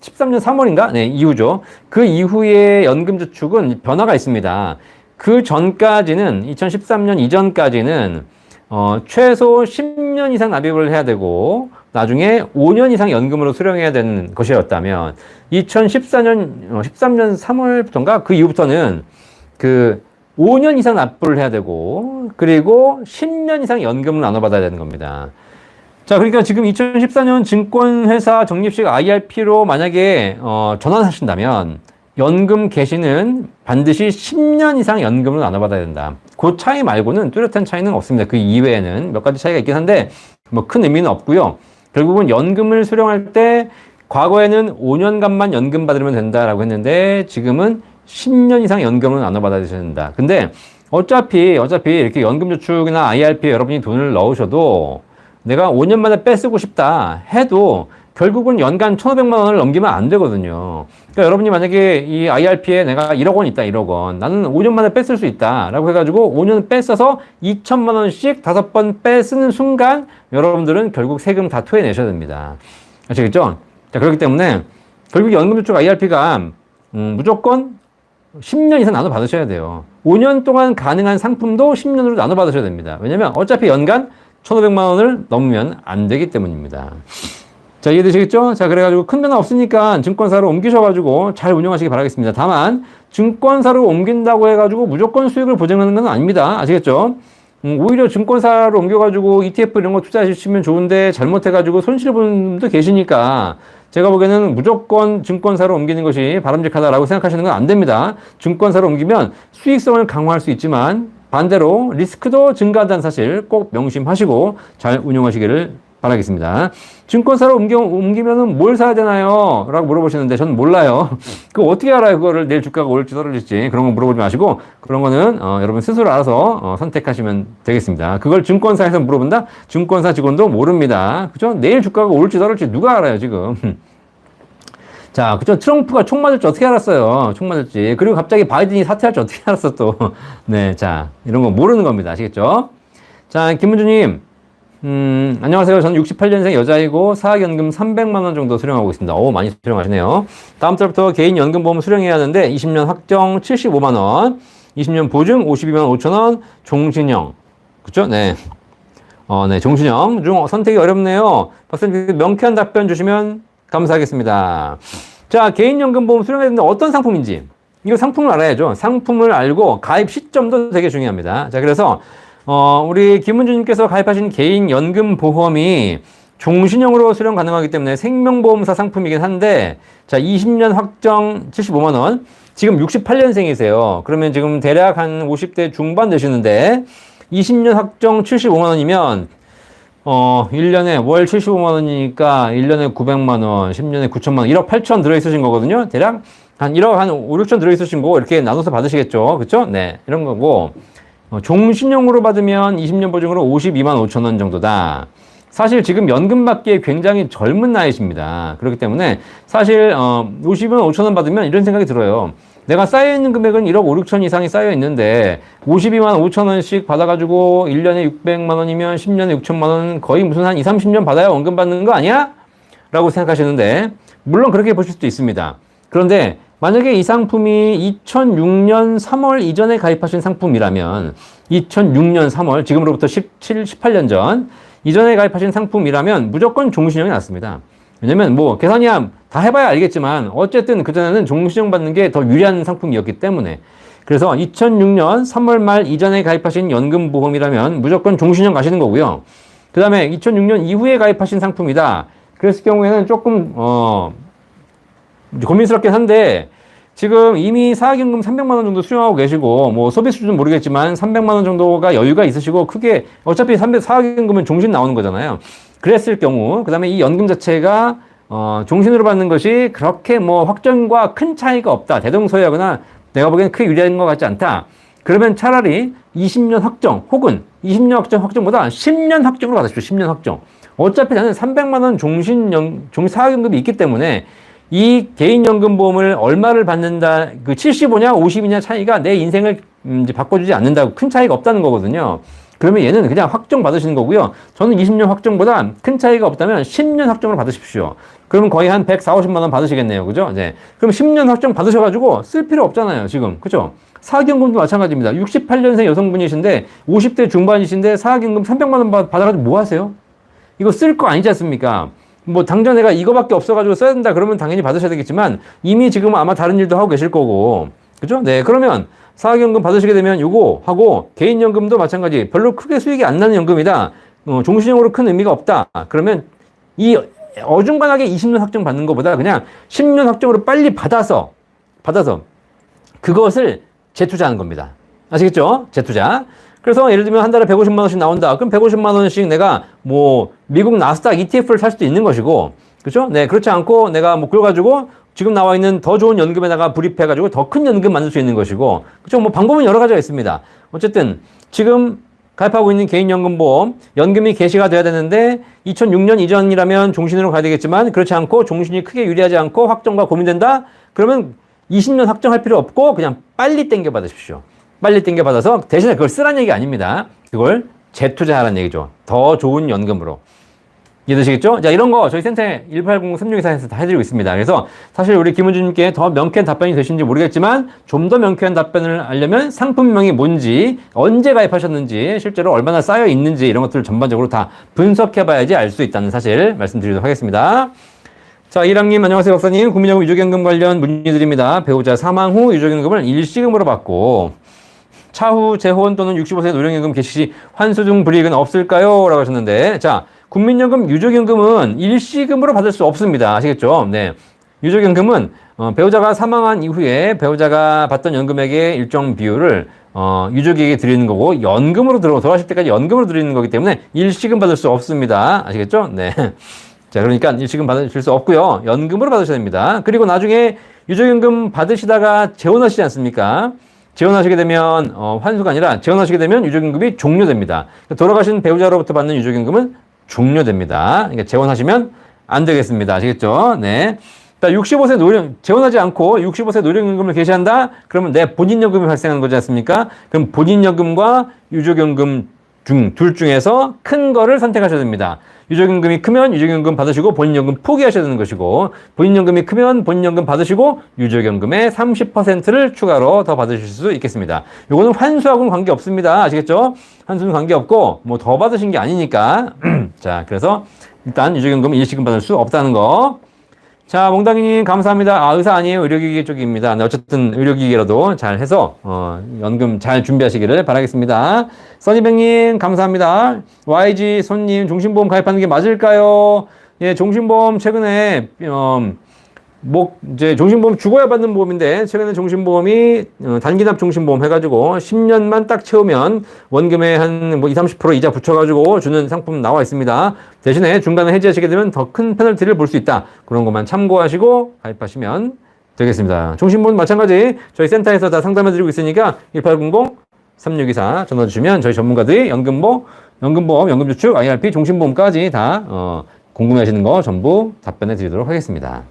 13년 3월인가? 네, 이후죠. 그 이후의 연금저축은 변화가 있습니다. 그 전까지는 2013년 이전까지는 최소 10년 이상 납입을 해야 되고 나중에 5년 이상 연금으로 수령해야 되는 것이었다면 2014년 13년 3월부터인가 그 이후부터는 그 5년 이상 납부를 해야 되고 그리고 10년 이상 연금을 나눠받아야 되는 겁니다. 자, 그러니까 지금 2014년 증권회사 적립식 IRP로 만약에 전환하신다면 연금 개시는 반드시 10년 이상 연금을 나눠받아야 된다. 그 차이 말고는 뚜렷한 차이는 없습니다. 그 이외에는 몇 가지 차이가 있긴 한데 뭐 큰 의미는 없고요. 결국은 연금을 수령할 때 과거에는 5년간만 연금 받으면 된다라고 했는데 지금은 10년 이상 연금을 나눠받아야 된다. 근데 어차피 이렇게 연금저축이나 IRP에 여러분이 돈을 넣으셔도 내가 5년 만에 빼쓰고 싶다 해도 결국은 연간 1,500만 원을 넘기면 안 되거든요. 그러니까 여러분이 만약에 이 IRP에 내가 1억 원 있다, 1억 원. 나는 5년 만에 뺐을 수 있다. 라고 해가지고 5년 뺐어서 2,000만 원씩 5번 빼쓰는 순간 여러분들은 결국 세금 다 토해내셔야 됩니다. 아시겠죠? 자, 그렇기 때문에 결국 연금저축 IRP가 무조건 10년 이상 나눠 받으셔야 돼요. 5년 동안 가능한 상품도 10년으로 나눠 받으셔야 됩니다. 왜냐면 어차피 연간 1,500만 원을 넘으면 안 되기 때문입니다. 자, 이해되시겠죠? 자, 그래가지고 큰 변화 없으니까 증권사로 옮기셔가지고 잘 운영하시기 바라겠습니다. 다만, 증권사로 옮긴다고 해가지고 무조건 수익을 보장하는 건 아닙니다. 아시겠죠? 오히려 증권사로 옮겨가지고 ETF 이런 거 투자하시면 좋은데 잘못해가지고 손실 보는 분도 계시니까 제가 보기에는 무조건 증권사로 옮기는 것이 바람직하다라고 생각하시는 건 안 됩니다. 증권사로 옮기면 수익성을 강화할 수 있지만 반대로 리스크도 증가한다는 사실 꼭 명심하시고 잘 운용하시기를 바라겠습니다. 증권사로 옮기면은 뭘 사야 되나요? 라고 물어보시는데 저는 몰라요. 그거 어떻게 알아요? 그거를 내일 주가가 오를지 떨어질지 그런 거 물어보지 마시고 그런 거는 여러분 스스로 알아서 선택하시면 되겠습니다. 그걸 증권사에서 물어본다? 증권사 직원도 모릅니다. 그죠? 내일 주가가 오를지 떨어질지 누가 알아요, 지금? 자, 그죠? 트럼프가 총 맞을지 어떻게 알았어요? 총 맞을지. 그리고 갑자기 바이든이 사퇴할지 어떻게 알았어, 또. 네, 자, 이런 거 모르는 겁니다. 아시겠죠? 자, 김문주님. 안녕하세요. 저는 68년생 여자이고 사학연금 300만원 정도 수령하고 있습니다. 많이 수령하시네요. 다음 달부터 개인연금보험 수령해야 하는데 20년 확정 75만원, 20년 보증 52만 5천원, 종신형. 그쵸? 네. 네, 종신형 중 선택이 어렵네요. 박사님, 명쾌한 답변 주시면 감사하겠습니다. 자, 개인연금보험 수령해야 되는데 어떤 상품인지. 이거 상품을 알아야죠. 상품을 알고 가입 시점도 되게 중요합니다. 자, 그래서 우리 김은주님께서 가입하신 개인연금보험이 종신형으로 수령 가능하기 때문에 생명보험사 상품이긴 한데, 자, 20년 확정 75만원, 지금 68년생이세요. 그러면 지금 대략 한 50대 중반 되시는데, 20년 확정 75만원이면, 1년에 월 75만원이니까 1년에 900만원, 10년에 9천만원, 1억 8천 들어있으신 거거든요. 대략 한 1억 한 5, 6천 들어있으신 거고, 이렇게 나눠서 받으시겠죠. 그쵸? 네. 이런 거고. 종신형으로 받으면 20년 보증으로 52만 5천 원 정도다. 사실 지금 연금 받기에 굉장히 젊은 나이십니다. 그렇기 때문에 사실 52만 5천 원 받으면 이런 생각이 들어요. 내가 쌓여있는 금액은 1억 5, 6천 이상이 쌓여있는데 52만 5천 원씩 받아가지고 1년에 600만 원이면 10년에 6천만 원 거의 무슨 한 2, 30년 받아야 원금 받는 거 아니야? 라고 생각하시는데 물론 그렇게 보실 수도 있습니다. 그런데 만약에 이 상품이 2006년 3월 이전에 가입하신 상품이라면 2006년 3월, 지금으로부터 17, 18년 전 이전에 가입하신 상품이라면 무조건 종신형이 낫습니다. 왜냐면 뭐 계산이야 다 해봐야 알겠지만 어쨌든 그전에는 종신형 받는 게 더 유리한 상품이었기 때문에 그래서 2006년 3월 말 이전에 가입하신 연금보험이라면 무조건 종신형 가시는 거고요. 그 다음에 2006년 이후에 가입하신 상품이다. 그랬을 경우에는 조금 고민스럽긴 한데 지금 이미 사학연금 300만 원 정도 수령하고 계시고 뭐 소비 수준은 모르겠지만 300만 원 정도가 여유가 있으시고 크게 어차피 사학연금은 종신 나오는 거잖아요. 그랬을 경우 그 다음에 이 연금 자체가 종신으로 받는 것이 그렇게 뭐 확정과 큰 차이가 없다. 대동소이하거나 내가 보기에는 크게 유리한 것 같지 않다. 그러면 차라리 20년 확정 혹은 20년 확정보다 10년 확정으로 받으십시오. 10년 확정. 어차피 나는 300만 원 사학연금이 있기 때문에 이 개인연금보험을 얼마를 받는다, 그 75냐 50이냐 차이가 내 인생을 이제 바꿔주지 않는다고 큰 차이가 없다는 거거든요. 그러면 얘는 그냥 확정 받으시는 거고요. 저는 20년 확정보다 큰 차이가 없다면 10년 확정으로 받으십시오. 그러면 거의 한 140, 50만 원 받으시겠네요. 그죠? 네. 그럼 10년 확정 받으셔가지고 쓸 필요 없잖아요. 지금. 그죠? 사학연금도 마찬가지입니다. 68년생 여성분이신데 50대 중반이신데 사학연금 300만 원 받아가지고 뭐 하세요? 이거 쓸 거 아니지 않습니까? 뭐 당장 내가 이거밖에 없어가지고 써야 된다 그러면 당연히 받으셔야 되겠지만 이미 지금 아마 다른 일도 하고 계실 거고 그죠? 네, 그러면 사학연금 받으시게 되면 요거 하고 개인연금도 마찬가지 별로 크게 수익이 안 나는 연금이다. 종신형으로 큰 의미가 없다. 그러면 이 어중간하게 20년 확정 받는 것보다 그냥 10년 확정으로 빨리 받아서 그것을 재투자하는 겁니다. 아시겠죠? 재투자. 그래서 예를 들면 한 달에 150만 원씩 나온다. 그럼 150만 원씩 내가 뭐 미국 나스닥 ETF를 살 수도 있는 것이고, 그렇죠? 네, 그렇지 않고 내가 뭐 그래가지고 지금 나와 있는 더 좋은 연금에다가 불입해가지고 더 큰 연금 만들 수 있는 것이고, 그렇죠? 뭐 방법은 여러 가지가 있습니다. 어쨌든 지금 가입하고 있는 개인연금보험 연금이 개시가 돼야 되는데 2006년 이전이라면 종신으로 가야 되겠지만 그렇지 않고 종신이 크게 유리하지 않고 확정과 고민된다. 그러면 20년 확정할 필요 없고 그냥 빨리 땡겨 받으십시오. 빨리 땡겨 받아서 대신에 그걸 쓰라는 얘기 아닙니다. 그걸 재투자하라는 얘기죠. 더 좋은 연금으로. 이해되시겠죠? 자, 이런 거 저희 센터에 1800-3624에서 다 해드리고 있습니다. 그래서 사실 우리 김은주님께 더 명쾌한 답변이 되시는지 모르겠지만 좀 더 명쾌한 답변을 알려면 상품명이 뭔지, 언제 가입하셨는지, 실제로 얼마나 쌓여 있는지 이런 것들을 전반적으로 다 분석해봐야지 알 수 있다는 사실 말씀드리도록 하겠습니다. 자, 이랑님 안녕하세요 박사님. 국민연금 유족연금 관련 문의드립니다. 배우자 사망 후 유족연금을 일시금으로 받고 차후 재혼 또는 65세 노령연금 개시 시 환수 등 불이익은 없을까요? 라고 하셨는데, 자, 국민연금 유족연금은 일시금으로 받을 수 없습니다. 아시겠죠? 네. 유족연금은 배우자가 사망한 이후에 배우자가 받던 연금액의 일정 비율을 유족에게 드리는 거고, 연금으로 돌아가실 때까지 연금으로 드리는 거기 때문에 일시금 받을 수 없습니다. 아시겠죠? 네. 자, 그러니까 일시금 받으실 수 없고요. 연금으로 받으셔야 됩니다. 그리고 나중에 유족연금 받으시다가 재혼하시지 않습니까? 재혼하시게 되면 환수가 아니라 재혼하시게 되면 유족연금이 종료됩니다. 돌아가신 배우자로부터 받는 유족연금은 종료됩니다. 그러니까 재혼하시면 안 되겠습니다. 아시겠죠? 네. 65세 재혼하지 않고 65세 노령연금을 개시한다? 그러면 내 본인연금이 발생하는 거지 않습니까? 그럼 본인연금과 유족연금 둘 중에서 큰 거를 선택하셔야 됩니다. 유족연금이 크면 유족연금 받으시고 본인연금 포기하셔야 되는 것이고, 본인연금이 크면 본인연금 받으시고 유족연금의 30%를 추가로 더 받으실 수 있겠습니다. 요거는 환수하고는 관계없습니다. 아시겠죠? 환수는 관계없고 뭐 더 받으신 게 아니니까. 자, 그래서 일단 유족연금은 일시금 받을 수 없다는 거. 자, 몽당이님 감사합니다. 아, 의사 아니에요. 의료기기 쪽입니다. 네, 어쨌든 의료기기라도 잘 해서 연금 잘 준비하시기를 바라겠습니다. 써니백님 감사합니다. YG 손님 종신보험 가입하는 게 맞을까요? 예, 종신보험 최근에 이제 종신보험 죽어야 받는 보험인데, 최근에 종신보험이 단기납 종신보험 해가지고 10년만 딱 채우면 원금에 한 20-30% 이자 붙여가지고 주는 상품 나와 있습니다. 대신에 중간에 해지하시게 되면 더 큰 페널티를 볼 수 있다. 그런 것만 참고하시고 가입하시면 되겠습니다. 종신보험 마찬가지 저희 센터에서 다 상담해드리고 있으니까 1800-3624 전화 주시면 저희 전문가들이 연금보험, 연금저축, IRP, 종신보험까지 다 궁금해하시는 거 전부 답변해 드리도록 하겠습니다.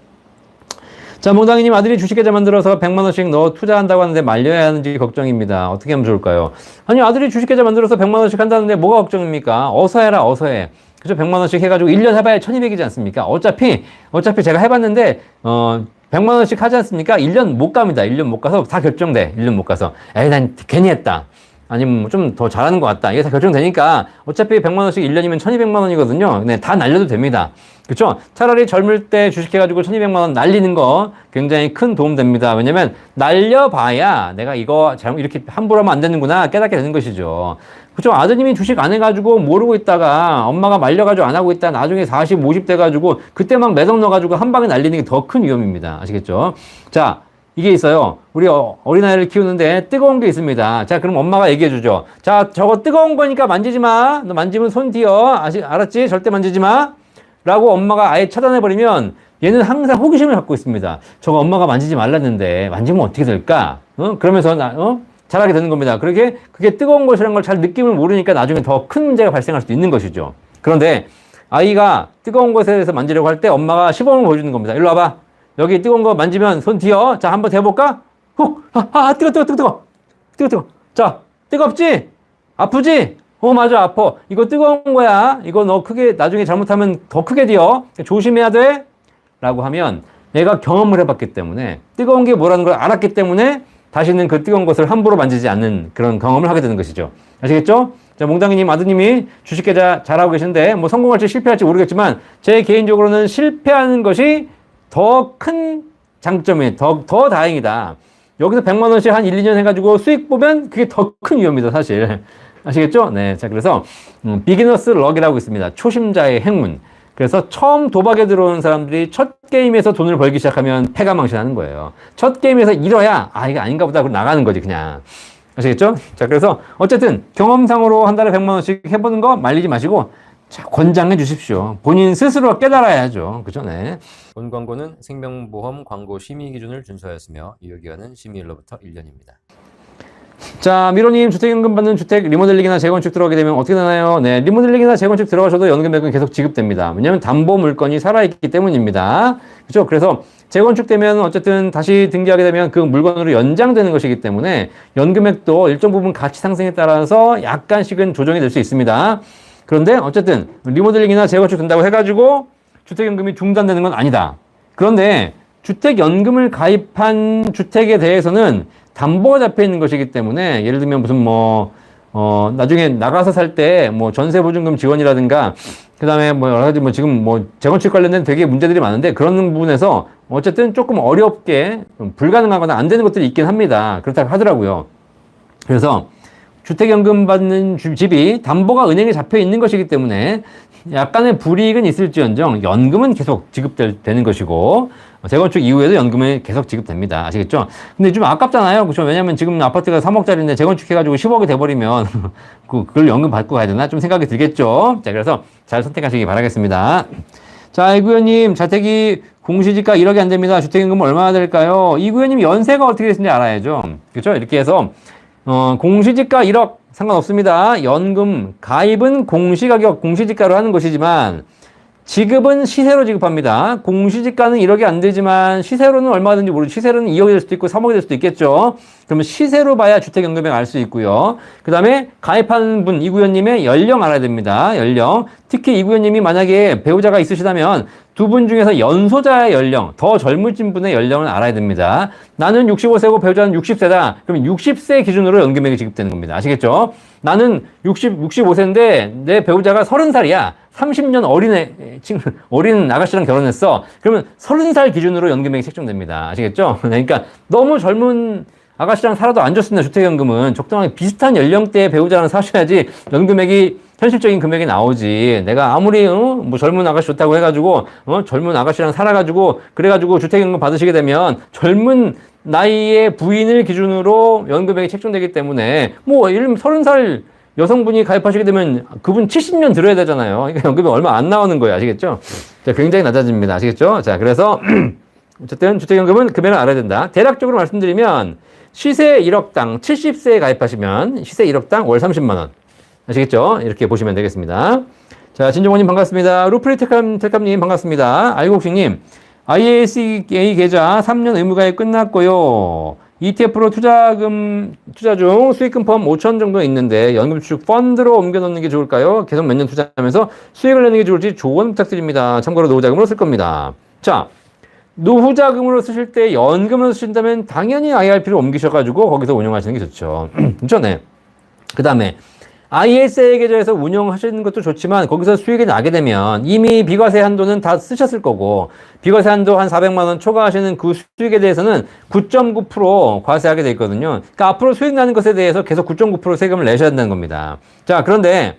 자, 몽당이님 아들이 주식계좌 만들어서 100만원씩 넣어 투자한다고 하는데 말려야 하는지 걱정입니다. 어떻게 하면 좋을까요? 아니, 아들이 주식계좌 만들어서 100만원씩 한다는데 뭐가 걱정입니까? 어서 해라, 어서 해. 그죠? 100만원씩 해가지고 1년 해봐야 1200이지 않습니까? 어차피 제가 해봤는데, 100만원씩 하지 않습니까? 1년 못 갑니다. 1년 못 가서 다 결정돼. 1년 못 가서. 에이, 난 괜히 했다. 아니면 좀 더 잘하는 것 같다. 이게 다 결정되니까 어차피 100만원씩 1년이면 1200만원이거든요. 네, 다 날려도 됩니다. 그쵸? 차라리 젊을 때 주식해가지고 1200만원 날리는 거 굉장히 큰 도움 됩니다. 왜냐면 날려봐야 내가 이거 잘못 이렇게 함부로 하면 안 되는구나 깨닫게 되는 것이죠. 그쵸? 아드님이 주식 안 해가지고 모르고 있다가 엄마가 말려가지고 안 하고 있다 나중에 40, 50 돼가지고 그때 막 매덕 넣어가지고 한 방에 날리는 게 더 큰 위험입니다. 아시겠죠? 자, 이게 있어요. 우리 어린아이를 키우는데 뜨거운 게 있습니다. 자, 그럼 엄마가 얘기해 주죠. 자, 저거 뜨거운 거니까 만지지 마. 너 만지면 손 튀어. 알았지? 절대 만지지 마. 라고 엄마가 아예 차단해버리면 얘는 항상 호기심을 갖고 있습니다. 저거 엄마가 만지지 말랐는데 만지면 어떻게 될까? 그러면서 잘하게 되는 겁니다. 그게 뜨거운 것이라는 걸 잘 느낌을 모르니까 나중에 더 큰 문제가 발생할 수도 있는 것이죠. 그런데 아이가 뜨거운 것에 대해서 만지려고 할 때 엄마가 시범을 보여주는 겁니다. 일로 와봐. 여기 뜨거운 거 만지면 손 튀어. 자, 한번 대볼까? 훅! 뜨거. 자, 뜨겁지? 아프지? 맞아, 아파. 이거 뜨거운 거야. 이거 너 크게, 나중에 잘못하면 더 크게 튀어. 조심해야 돼. 라고 하면 얘가 경험을 해봤기 때문에 뜨거운 게 뭐라는 걸 알았기 때문에 다시는 그 뜨거운 것을 함부로 만지지 않는 그런 경험을 하게 되는 것이죠. 아시겠죠? 자, 몽당이님 아드님이 주식계좌 잘하고 계신데 뭐 성공할지 실패할지 모르겠지만 제 개인적으로는 실패하는 것이 더 큰 장점이 더 다행이다. 여기서 100만원씩 한 1, 2년 해가지고 수익 보면 그게 더 큰 위험입니다, 사실. 아시겠죠? 네. 자, 그래서, 비기너스 럭이라고 있습니다. 초심자의 행운. 그래서 처음 도박에 들어오는 사람들이 첫 게임에서 돈을 벌기 시작하면 패가망신하는 거예요. 첫 게임에서 잃어야, 이게 아닌가 보다. 그럼 나가는 거지, 그냥. 아시겠죠? 자, 그래서 어쨌든 경험상으로 한 달에 100만원씩 해보는 거 말리지 마시고, 자, 권장해 주십시오. 본인 스스로 깨달아야죠. 그죠? 네. 본 광고는 생명보험 광고 심의 기준을 준수하였으며 유효기간은 심의일로부터 1년입니다. 자, 미로님 주택연금 받는 주택 리모델링이나 재건축 들어가게 되면 어떻게 되나요? 네, 리모델링이나 재건축 들어가셔도 연금액은 계속 지급됩니다. 왜냐하면 담보 물건이 살아있기 때문입니다. 그렇죠? 그래서 재건축되면 어쨌든 다시 등기하게 되면 그 물건으로 연장되는 것이기 때문에 연금액도 일정 부분 가치 상승에 따라서 약간씩은 조정이 될 수 있습니다. 그런데 어쨌든 리모델링이나 재건축 된다고 해가지고 주택연금이 중단되는 건 아니다. 그런데 주택연금을 가입한 주택에 대해서는 담보가 잡혀 있는 것이기 때문에 예를 들면 무슨 나중에 나가서 살 때 전세보증금 지원이라든가 그다음에 여러 가지 지금 재건축 관련된 되게 문제들이 많은데 그런 부분에서 어쨌든 조금 어렵게 불가능하거나 안 되는 것들이 있긴 합니다. 그렇다고 하더라고요. 그래서 주택연금 받는 집이 담보가 은행에 잡혀 있는 것이기 때문에 약간의 불이익은 있을지언정 연금은 계속 지급되는 것이고 재건축 이후에도 연금이 계속 지급됩니다. 아시겠죠? 근데 좀 아깝잖아요. 그렇죠? 왜냐면 지금 아파트가 3억짜리인데 재건축해가지고 10억이 돼버리면 그걸 연금 받고 가야 되나? 좀 생각이 들겠죠? 자, 그래서 잘 선택하시기 바라겠습니다. 자, 이구현님, 자택이 공시지가 1억이 안 됩니다. 주택연금은 얼마나 될까요? 이구현님 연세가 어떻게 되시는지 알아야죠. 그렇죠? 이렇게 해서 공시지가 1억 상관없습니다. 연금 가입은 공시가격 공시지가로 하는 것이지만 지급은 시세로 지급합니다. 공시지가는 1억이 안 되지만 시세로는 얼마든지 모르죠. 시세로는 2억이 될 수도 있고 3억이 될 수도 있겠죠. 그러면 시세로 봐야 주택연금액 알 수 있고요. 그 다음에 가입하는 분 이구현님의 연령 알아야 됩니다. 연령. 특히 이구현님이 만약에 배우자가 있으시다면 두 분 중에서 연소자의 연령, 더 젊으신 분의 연령을 알아야 됩니다. 나는 65세고 배우자는 60세다. 그럼 60세 기준으로 연금액이 지급되는 겁니다. 아시겠죠? 나는 65세인데 내 배우자가 30살이야. 30년 어린 아가씨랑 결혼했어. 그러면 30살 기준으로 연금액이 책정됩니다. 아시겠죠? 그러니까 너무 젊은 아가씨랑 살아도 안 좋습니다. 주택연금은 적당하게 비슷한 연령대의 배우자랑 사셔야지 연금액이 현실적인 금액이 나오지. 내가 아무리 젊은 아가씨 좋다고 해가지고 젊은 아가씨랑 살아가지고 그래가지고 주택연금 받으시게 되면 젊은 나이의 부인을 기준으로 연금액이 책정되기 때문에 예를 들면 30살 여성분이 가입하시게 되면 그분 70년 들어야 되잖아요. 그러니까 연금이 얼마 안 나오는 거예요. 아시겠죠? 자, 굉장히 낮아집니다. 아시겠죠? 자, 그래서 어쨌든 주택연금은 금액을 알아야 된다. 대략적으로 말씀드리면 시세 1억당 70세에 가입하시면 시세 1억당 월 30만 원. 아시겠죠? 이렇게 보시면 되겠습니다. 자, 진정원님 반갑습니다. 루프리 텔캅님 반갑습니다. 알곡식님, IASA 계좌 3년 의무가입 끝났고요. ETF로 투자 중 수익금 포함 5천 정도 있는데 연금저축 펀드로 옮겨 넣는 게 좋을까요? 계속 몇 년 투자하면서 수익을 내는 게 좋을지 조언 부탁드립니다. 참고로 노후자금으로 쓸 겁니다. 자, 노후자금으로 쓰실 때 연금으로 쓰신다면 당연히 IRP로 옮기셔가지고 거기서 운영하시는 게 좋죠. 그렇죠? 네. 그 다음에 ISA 계좌에서 운영하시는 것도 좋지만 거기서 수익이 나게 되면 이미 비과세 한도는 다 쓰셨을 거고 비과세 한도 한 400만 원 초과하시는 그 수익에 대해서는 9.9% 과세하게 돼 있거든요. 그러니까 앞으로 수익 나는 것에 대해서 계속 9.9% 세금을 내셔야 된다는 겁니다. 자, 그런데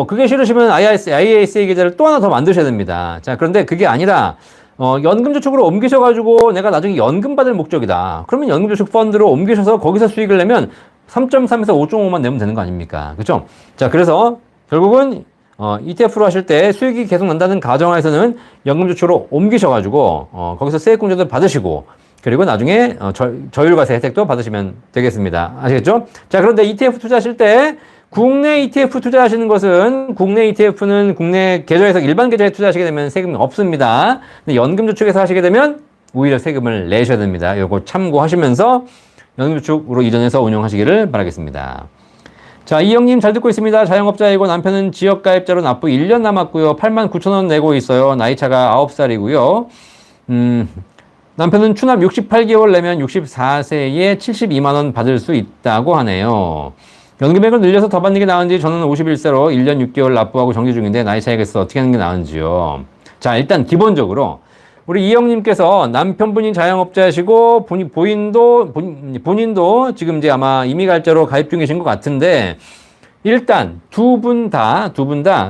그게 싫으시면 ISA 계좌를 또 하나 더 만드셔야 됩니다. 자, 그런데 그게 아니라 연금저축으로 옮기셔가지고 내가 나중에 연금 받을 목적이다. 그러면 연금저축 펀드로 옮기셔서 거기서 수익을 내면 3.3에서 5.5만 내면 되는 거 아닙니까? 그렇죠? 자, 그래서 결국은 ETF로 하실 때 수익이 계속 난다는 가정하에서는 연금저축으로 옮기셔가지고 거기서 세액공제도 받으시고 그리고 나중에 저율과세 혜택도 받으시면 되겠습니다. 아시겠죠? 자, 그런데 ETF 투자하실 때 국내 ETF 투자하시는 것은 국내 ETF는 국내 계좌에서 일반 계좌에 투자하시게 되면 세금이 없습니다. 근데 연금저축에서 하시게 되면 오히려 세금을 내셔야 됩니다. 요거 참고하시면서 연금저축으로 이전해서 운영하시기를 바라겠습니다. 자, 이형님 잘 듣고 있습니다. 자영업자이고 남편은 지역가입자로 납부 1년 남았고요. 89,000원 내고 있어요. 나이차가 9살이고요. 남편은 추납 68개월 내면 64세에 72만원 받을 수 있다고 하네요. 연금액을 늘려서 더 받는 게 나은지 저는 51세로 1년 6개월 납부하고 정기 중인데 나이 차이겠어 어떻게 하는 게 나은지요. 자, 일단 기본적으로 우리 이형님께서 남편분이 자영업자시고 본인도 지금 이제 아마 임의갈자로 가입 중이신 것 같은데 일단 두 분 다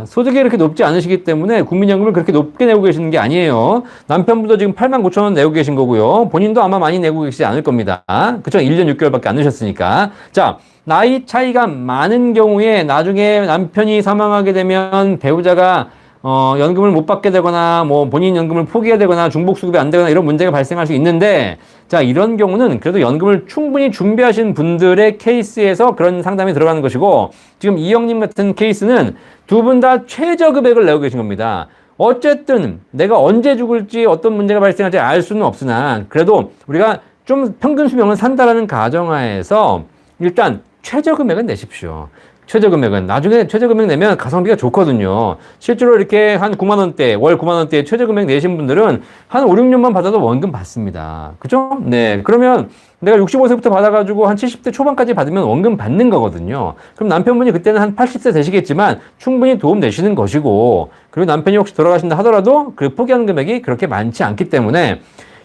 소득이 그렇게 높지 않으시기 때문에 국민연금을 그렇게 높게 내고 계시는 게 아니에요. 남편분도 지금 89,000원 내고 계신 거고요. 본인도 아마 많이 내고 계시지 않을 겁니다. 그쵸? 1년 6개월밖에 안 되셨으니까. 자, 나이 차이가 많은 경우에 나중에 남편이 사망하게 되면 배우자가 연금을 못 받게 되거나 본인 연금을 포기해야 되거나 중복수급이 안 되거나 이런 문제가 발생할 수 있는데 자, 이런 경우는 그래도 연금을 충분히 준비하신 분들의 케이스에서 그런 상담이 들어가는 것이고 지금 이형님 같은 케이스는 두 분 다 최저금액을 내고 계신 겁니다. 어쨌든 내가 언제 죽을지 어떤 문제가 발생할지 알 수는 없으나 그래도 우리가 좀 평균 수명을 산다라는 가정하에서 일단 최저금액은 내십시오. 최저금액은. 나중에 최저금액 내면 가성비가 좋거든요. 실제로 이렇게 한 9만 원대, 월 9만 원대 최저금액 내신 분들은 한 5, 6년만 받아도 원금 받습니다. 그죠? 네. 그러면 내가 65세부터 받아가지고 한 70대 초반까지 받으면 원금 받는 거거든요. 그럼 남편분이 그때는 한 80세 되시겠지만 충분히 도움 되시는 것이고, 그리고 남편이 혹시 돌아가신다 하더라도 그 포기하는 금액이 그렇게 많지 않기 때문에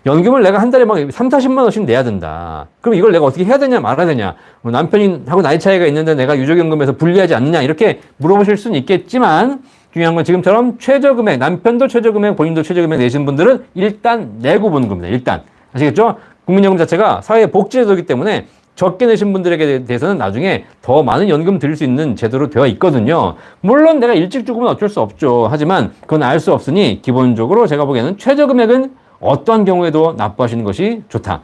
연금을 내가 한 달에 막 3, 40만 원씩 내야 된다. 그럼 이걸 내가 어떻게 해야 되냐 말아야 되냐. 남편하고 나이 차이가 있는데 내가 유족연금에서 불리하지 않느냐 이렇게 물어보실 수는 있겠지만 중요한 건 지금처럼 최저금액, 남편도 최저금액, 본인도 최저금액 내신 분들은 일단 내고 보는 겁니다. 일단. 아시겠죠? 국민연금 자체가 사회복지제도이기 때문에 적게 내신 분들에게 대해서는 나중에 더 많은 연금 드릴 수 있는 제도로 되어 있거든요. 물론 내가 일찍 죽으면 어쩔 수 없죠. 하지만 그건 알 수 없으니 기본적으로 제가 보기에는 최저금액은 어떠한 경우에도 납부하시는 것이 좋다.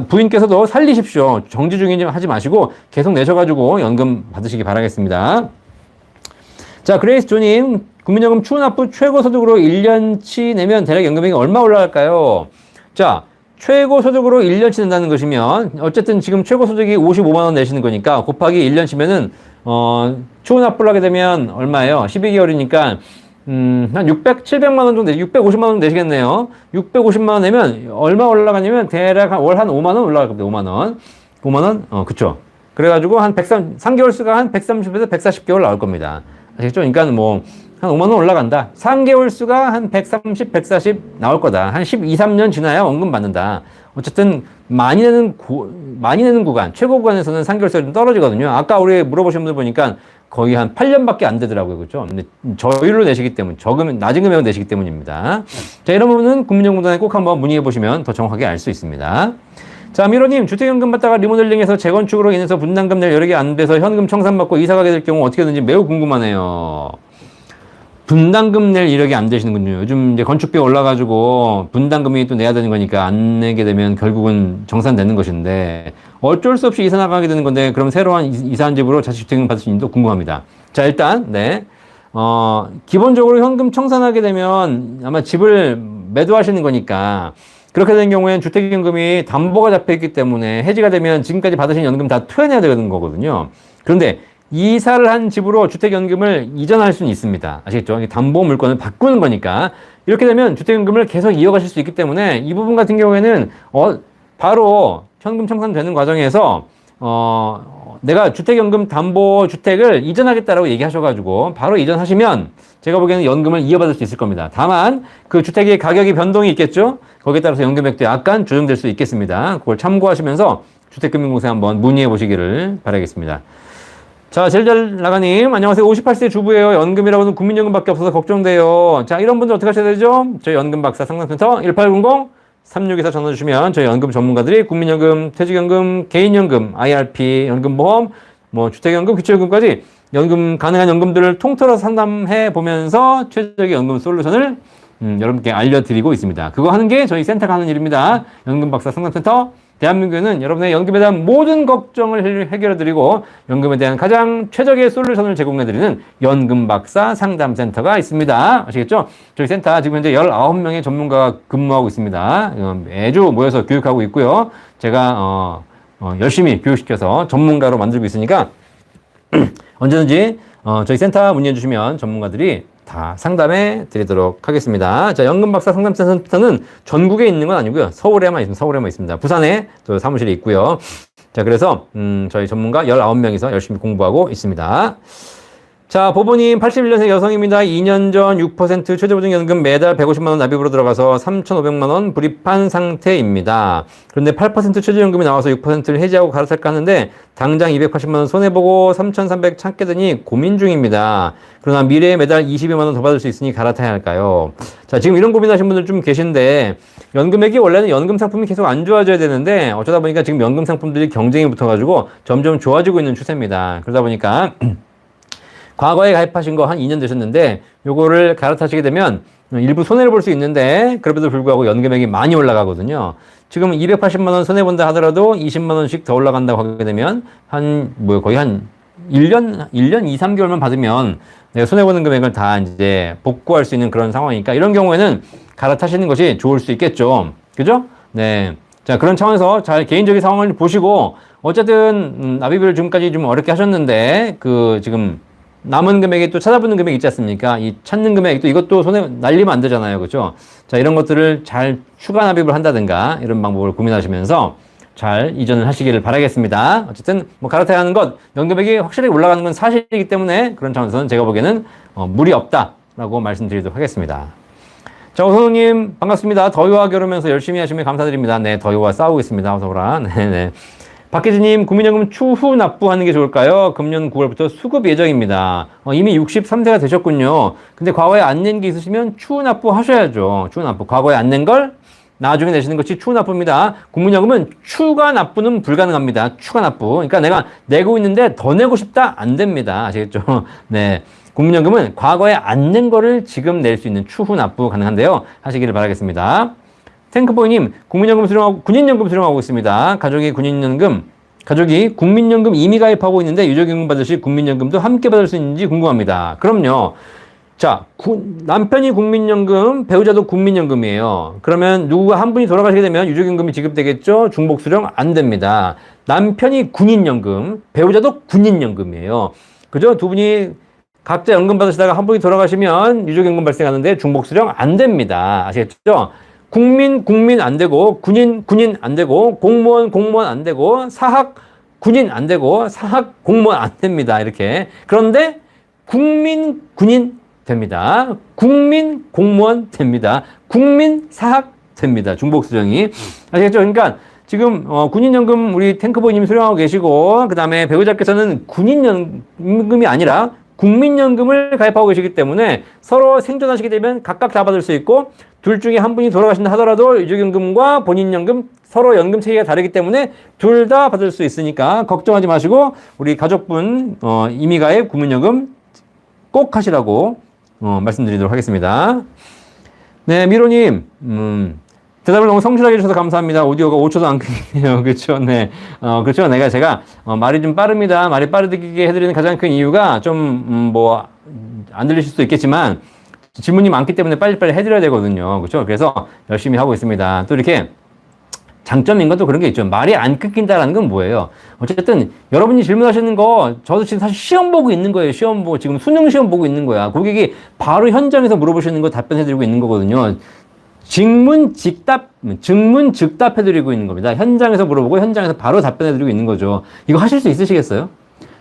부인께서도 살리십시오. 정지 중이지 하지 마시고 계속 내셔가지고 연금 받으시기 바라겠습니다. 자, 그레이스 조님, 국민연금 추후납부 최고소득으로 1년치 내면 대략 연금액이 얼마 올라갈까요? 자, 최고소득으로 1년치 낸다는 것이면 어쨌든 지금 최고소득이 55만 원 내시는 거니까 곱하기 1년치면은 추후납부를 하게 되면 얼마예요? 12개월이니까 한 700만 원 정도, 650만 원 내시겠네요. 650만 원 내면 얼마 올라가냐면 대략 월 한 5만 원 올라갈 겁니다. 5만 원. 5만 원? 그쵸. 그래가지고 한 3개월 수가 한 130에서 140개월 나올 겁니다. 아시겠죠? 그러니까 뭐, 한 5만 원 올라간다. 3개월 수가 한 130, 140 나올 거다. 한 12, 3년 지나야 원금 받는다. 어쨌든, 많이 내는 구간, 최고 구간에서는 3개월 수가 좀 떨어지거든요. 아까 우리 물어보신 분들 보니까 거의 한 8년밖에 안 되더라고요. 그렇죠? 근데 저율로 내시기 때문에, 낮은 금액을 내시기 때문입니다. 자, 이런 부분은 국민연금공단에 꼭 한번 문의해 보시면 더 정확하게 알 수 있습니다. 자, 미로님, 주택연금 받다가 리모델링해서 재건축으로 인해서 분담금 낼 여력이 안 돼서 현금 청산받고 이사 가게 될 경우 어떻게 되는지 매우 궁금하네요. 분담금 낼 이력이 안 되시는군요. 요즘 이제 건축비 올라가지고 분담금이 또 내야 되는 거니까 안 내게 되면 결국은 정산되는 것인데 어쩔 수 없이 이사 나가게 되는 건데 그럼 새로운 이사한 집으로 자식주택금 받을 수 있는지도 궁금합니다. 자, 일단, 네. 기본적으로 현금 청산하게 되면 아마 집을 매도하시는 거니까 그렇게 된 경우에는 주택연금이 담보가 잡혀있기 때문에 해지가 되면 지금까지 받으신 연금 다 토해내야 되는 거거든요. 그런데 이사를 한 집으로 주택연금을 이전할 수는 있습니다. 아시겠죠? 담보 물건을 바꾸는 거니까. 이렇게 되면 주택연금을 계속 이어가실 수 있기 때문에 이 부분 같은 경우에는, 바로 현금 청산되는 과정에서, 내가 주택연금 담보 주택을 이전하겠다라고 얘기하셔가지고 바로 이전하시면 제가 보기에는 연금을 이어받을 수 있을 겁니다. 다만 그 주택의 가격이 변동이 있겠죠? 거기에 따라서 연금액도 약간 조정될 수 있겠습니다. 그걸 참고하시면서 주택금융공사에 한번 문의해 보시기를 바라겠습니다. 자, 제일 잘 나가님, 안녕하세요. 58세 주부예요. 연금이라고는 국민연금밖에 없어서 걱정돼요. 자, 이런 분들 어떻게 하셔야 되죠? 저희 연금박사 상담센터 1800-3624 전화 주시면 저희 연금 전문가들이 국민연금, 퇴직연금, 개인연금, IRP, 연금보험, 뭐 주택연금, 기초연금까지 연금 가능한 연금들을 통틀어 상담해 보면서 최적의 연금 솔루션을 여러분께 알려드리고 있습니다. 그거 하는 게 저희 센터가 하는 일입니다. 연금박사 상담센터. 대한민국에는 여러분의 연금에 대한 모든 걱정을 해결해드리고 연금에 대한 가장 최적의 솔루션을 제공해드리는 연금박사 상담센터가 있습니다. 아시겠죠? 저희 센터 지금 현재 19명의 전문가가 근무하고 있습니다. 매주 모여서 교육하고 있고요. 제가 열심히 교육시켜서 전문가로 만들고 있으니까 언제든지 저희 센터 문의해 주시면 전문가들이 다 상담해 드리도록 하겠습니다. 자, 연금박사 상담센터는 전국에 있는 건 아니고요. 서울에만 있습니다. 부산에 또 사무실이 있고요. 자, 그래서 저희 전문가 19명이서 열심히 공부하고 있습니다. 자, 보보님 81년생 여성입니다. 2년 전 6% 최저보증연금 매달 150만 원 납입으로 들어가서 3,500만 원 불입한 상태입니다. 그런데 8% 최저연금이 나와서 6%를 해지하고 갈아탈까 하는데 당장 280만 원 손해보고 3,300 찾게 되니 고민 중입니다. 그러나 미래에 매달 22만 원 더 받을 수 있으니 갈아타야 할까요? 자, 지금 이런 고민하시는 분들 좀 계신데 연금액이 원래는 연금 상품이 계속 안 좋아져야 되는데 어쩌다 보니까 지금 연금 상품들이 경쟁이 붙어가지고 점점 좋아지고 있는 추세입니다. 그러다 보니까 과거에 가입하신 거 한 2년 되셨는데 요거를 갈아타시게 되면 일부 손해를 볼 수 있는데 그럼에도 불구하고 연금액이 많이 올라가거든요. 지금 280만 원 손해본다 하더라도 20만 원씩 더 올라간다고 하게 되면 거의 한 1년 2, 3개월만 받으면 내가 손해보는 금액을 다 이제 복구할 수 있는 그런 상황이니까 이런 경우에는 갈아타시는 것이 좋을 수 있겠죠. 그죠? 네. 자, 그런 차원에서 잘 개인적인 상황을 보시고 어쨌든, 납입을 지금까지 좀 어렵게 하셨는데, 지금, 남은 금액이 또 찾아보는 금액이 있지 않습니까? 이 찾는 금액, 또 이것도 손에 날리면 안 되잖아요. 그죠? 자, 이런 것들을 잘 추가 납입을 한다든가, 이런 방법을 고민하시면서 잘 이전을 하시기를 바라겠습니다. 어쨌든, 갈아타야 하는 것, 연금액이 확실히 올라가는 건 사실이기 때문에 그런 차원에서는 제가 보기에는, 무리 없다라고 말씀드리도록 하겠습니다. 자, 오성님, 반갑습니다. 더위와 겨루면서 열심히 하시면 감사드립니다. 네, 더위와 싸우고 있습니다. 어서오라. 네네. 박혜진님, 국민연금 추후 납부하는 게 좋을까요? 금년 9월부터 수급 예정입니다. 이미 63세가 되셨군요. 근데 과거에 안 낸 게 있으시면 추후 납부 하셔야죠. 추후 납부. 과거에 안 낸 걸 나중에 내시는 것이 추후 납부입니다. 국민연금은 추가 납부는 불가능합니다. 추가 납부. 그러니까 내가 내고 있는데 더 내고 싶다? 안 됩니다. 아시겠죠? 네. 국민연금은 과거에 안 낸 거를 지금 낼 수 있는 추후 납부 가능한데요. 하시기를 바라겠습니다. 탱크보이님, 군인연금 수령하고 있습니다. 가족이 국민연금 이미 가입하고 있는데 유족연금 받으실 국민연금도 함께 받을 수 있는지 궁금합니다. 그럼요. 자, 남편이 국민연금, 배우자도 국민연금이에요. 그러면 누구가 한 분이 돌아가시게 되면 유족연금이 지급되겠죠? 중복수령 안 됩니다. 남편이 군인연금, 배우자도 군인연금이에요. 그죠? 두 분이 각자 연금 받으시다가 한 분이 돌아가시면 유족연금 발생하는데 중복수령 안 됩니다. 아시겠죠? 국민 안 되고, 군인 안 되고, 공무원 안 되고, 사학 군인 안 되고, 사학 공무원 안 됩니다. 이렇게. 그런데 군인 됩니다. 국민 공무원 됩니다. 국민 사학 됩니다. 중복수령이. 아시겠죠? 그러니까 지금 군인연금 우리 탱크보이님 수령하고 계시고, 그 다음에 배우자께서는 군인연금이 아니라 국민연금을 가입하고 계시기 때문에 서로 생존하시게 되면 각각 다 받을 수 있고, 둘 중에 한 분이 돌아가신다 하더라도 유족연금과 본인연금 서로 연금 체계가 다르기 때문에 둘 다 받을 수 있으니까 걱정하지 마시고 우리 가족분 임의가입 국민연금 꼭 하시라고 말씀드리도록 하겠습니다. 네, 미로님, 대답을 너무 성실하게 해주셔서 감사합니다. 오디오가 5초도 안 끊기네요. 그렇죠? 네. 그렇죠. 제가 말이 좀 빠릅니다. 말이 빠르게 해드리는 가장 큰 이유가 좀, 안 들리실 수도 있겠지만, 질문이 많기 때문에 빨리빨리 해드려야 되거든요. 그렇죠? 그래서 열심히 하고 있습니다. 또 이렇게 장점인 건 또 그런 게 있죠. 말이 안 끊긴다라는 건 뭐예요? 어쨌든 여러분이 질문하시는 거 저도 지금 사실 시험 보고 있는 거예요. 시험 보고 지금 수능 시험 보고 있는 거야. 고객이 바로 현장에서 물어보시는 거 답변해드리고 있는 거거든요. 증문 즉답 해드리고 있는 겁니다. 현장에서 물어보고 현장에서 바로 답변해드리고 있는 거죠. 이거 하실 수 있으시겠어요?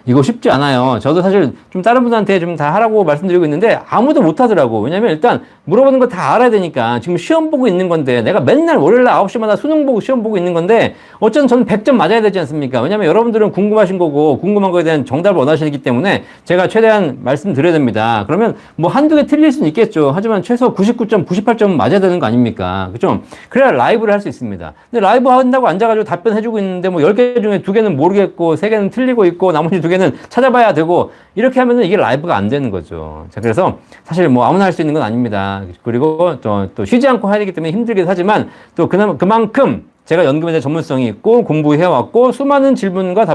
이거 쉽지 않아요. 저도 사실 좀 다른 분한테 좀 다 하라고 말씀드리고 있는데 아무도 못 하더라고. 왜냐면 일단 물어보는 거 다 알아야 되니까 지금 시험 보고 있는 건데 내가 맨날 월요일날 9시마다 수능 보고 시험 보고 있는 건데 어쨌든 저는 100점 맞아야 되지 않습니까? 왜냐면 여러분들은 궁금하신 거고 궁금한 거에 대한 정답을 원하시기 때문에 제가 최대한 말씀드려야 됩니다. 그러면 뭐 한두 개 틀릴 수는 있겠죠. 하지만 최소 99점, 98점은 맞아야 되는 거 아닙니까? 그죠? 그래야 라이브를 할 수 있습니다. 근데 라이브 한다고 앉아가지고 답변해주고 있는데 뭐 10개 중에 2개는 모르겠고 3개는 틀리고 있고 나머지 2개는 찾아봐야 되고 이렇게 하면은 이게 라이브가 안 되는 거죠. 자, 그래서 사실 뭐 아무나 할 수 있는 건 아닙니다. 그리고 또 쉬지 않고 해야 되기 때문에 힘들긴 하지만 또 그만큼 제가 연금에 대한 전문성이 있고 공부해왔고 수많은 질문과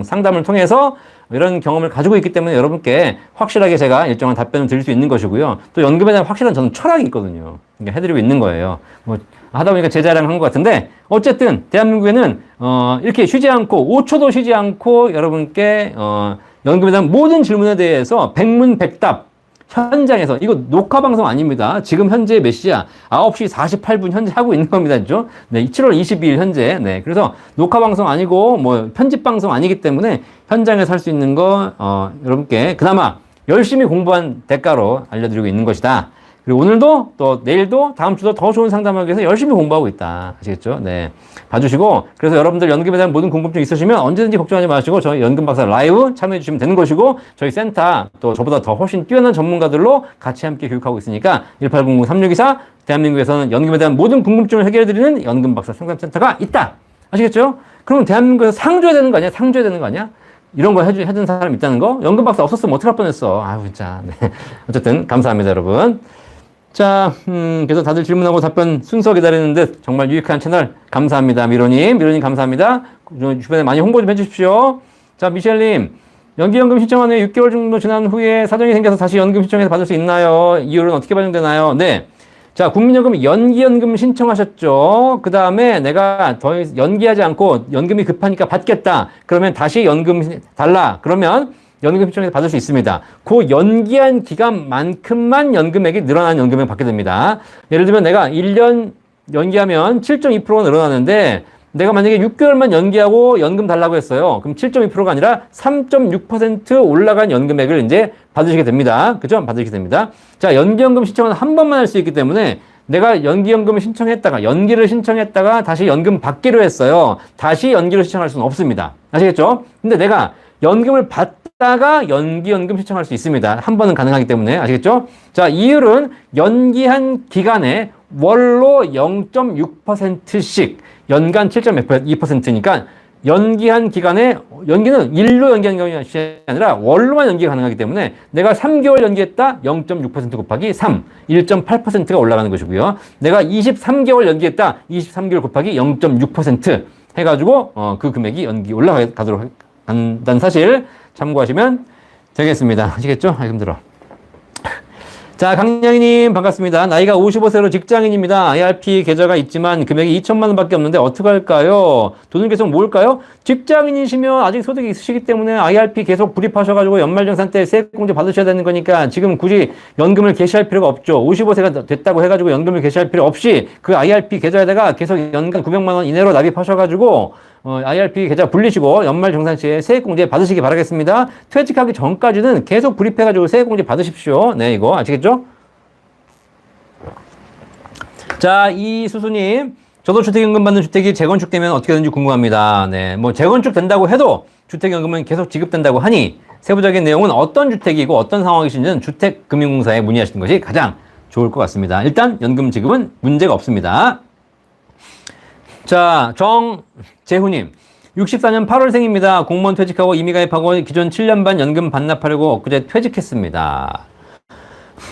상담을 통해서 이런 경험을 가지고 있기 때문에 여러분께 확실하게 제가 일정한 답변을 드릴 수 있는 것이고요. 또 연금에 대한 확실한 저는 철학이 있거든요. 그러니까 해드리고 있는 거예요. 뭐 하다 보니까 제 자랑을 한 것 같은데 어쨌든 대한민국에는 이렇게 쉬지 않고 5초도 쉬지 않고 여러분께 연금에 대한 모든 질문에 대해서 백문백답 현장에서 이거 녹화 방송 아닙니다. 지금 현재 몇 시야? 9시 48분 현재 하고 있는 겁니다. 그죠? 네, 7월 22일 현재. 네. 그래서 녹화 방송 아니고 뭐 편집 방송 아니기 때문에 현장에서 할 수 있는 거 여러분께 그나마 열심히 공부한 대가로 알려드리고 있는 것이다. 그리고 오늘도 또 내일도 다음 주도 더 좋은 상담을 위해서 열심히 공부하고 있다. 아시겠죠? 네. 봐주시고 그래서 여러분들 연금에 대한 모든 궁금증 있으시면 언제든지 걱정하지 마시고 저희 연금박사 라이브 참여해 주시면 되는 것이고 저희 센터 또 저보다 더 훨씬 뛰어난 전문가들로 같이 함께 교육하고 있으니까 1800-3624 대한민국에서는 연금에 대한 모든 궁금증을 해결해드리는 연금박사 상담센터가 있다. 아시겠죠? 그러면 대한민국에서 상 줘야 되는 거 아니야? 상 줘야 되는 거 아니야? 이런 거 해준 사람 있다는 거? 연금박사 없었으면 어떡할 뻔했어. 아유 진짜. 네. 어쨌든 감사합니다 여러분. 자, 그래서 다들 질문하고 답변 순서 기다리는 듯 정말 유익한 채널 감사합니다. 미로님 감사합니다. 주변에 많이 홍보 좀 해주십시오. 자, 미셸님, 연기연금 신청한 후에 6개월 정도 지난 후에 사정이 생겨서 다시 연금 신청해서 받을 수 있나요? 이율은 어떻게 반영되나요? 네. 자, 국민연금 연기연금 신청하셨죠? 그 다음에 내가 더 연기하지 않고 연금이 급하니까 받겠다. 그러면 다시 연금 달라. 그러면 연금 신청해서 받을 수 있습니다. 그 연기한 기간만큼만 연금액이 늘어난 연금액 받게 됩니다. 예를 들면 내가 1년 연기하면 7.2%가 늘어나는데 내가 만약에 6개월만 연기하고 연금 달라고 했어요. 그럼 7.2%가 아니라 3.6% 올라간 연금액을 이제 받으시게 됩니다. 그죠? 받으시게 됩니다. 자, 연기연금 신청은 한 번만 할 수 있기 때문에 내가 연기연금을 신청했다가, 연기를 신청했다가 다시 연금 받기로 했어요. 다시 연기를 신청할 수는 없습니다. 아시겠죠? 근데 내가 연금을 받다가 연기연금 신청할 수 있습니다. 한 번은 가능하기 때문에. 아시겠죠? 자, 이율은 연기한 기간에 월로 0.6%씩 연간 7.2%니까 연기한 기간에 연기는 일로 연기하는 것이 아니라 월로만 연기가 가능하기 때문에 내가 3개월 연기했다 0.6% 곱하기 3 1.8%가 올라가는 것이고요. 내가 23개월 연기했다 23개월 곱하기 0.6% 해가지고 그 금액이 연기 올라가도록 한다는 사실 참고하시면 되겠습니다. 아시겠죠? 아, 힘들어. 자, 강량희님 반갑습니다. 나이가 55세로 직장인입니다. IRP 계좌가 있지만 금액이 2천만 원밖에 없는데 어떻게 할까요? 돈은 계속 모을까요? 직장인이시면 아직 소득이 있으시기 때문에 IRP 계속 불입하셔가지고 연말정산 때 세액공제 받으셔야 되는 거니까 지금 굳이 연금을 개시할 필요가 없죠. 55세가 됐다고 해가지고 연금을 개시할 필요 없이 그 IRP 계좌에다가 계속 연간 900만 원 이내로 납입하셔가지고 IRP 계좌 불리시고 연말정산 시에 세액공제 받으시기 바라겠습니다. 퇴직하기 전까지는 계속 불입해가지고 세액공제 받으십시오. 네, 이거 아시겠죠? 자, 이수수님, 저도 주택연금 받는 주택이 재건축되면 어떻게 되는지 궁금합니다. 네, 뭐 재건축 된다고 해도 주택연금은 계속 지급된다고 하니 세부적인 내용은 어떤 주택이고 어떤 상황이신지는 주택금융공사에 문의하시는 것이 가장 좋을 것 같습니다. 일단 연금 지급은 문제가 없습니다. 자, 정재훈님, 64년 8월생입니다. 공무원 퇴직하고 이미 가입하고 기존 7년 반 연금 반납하려고 엊그제 퇴직했습니다.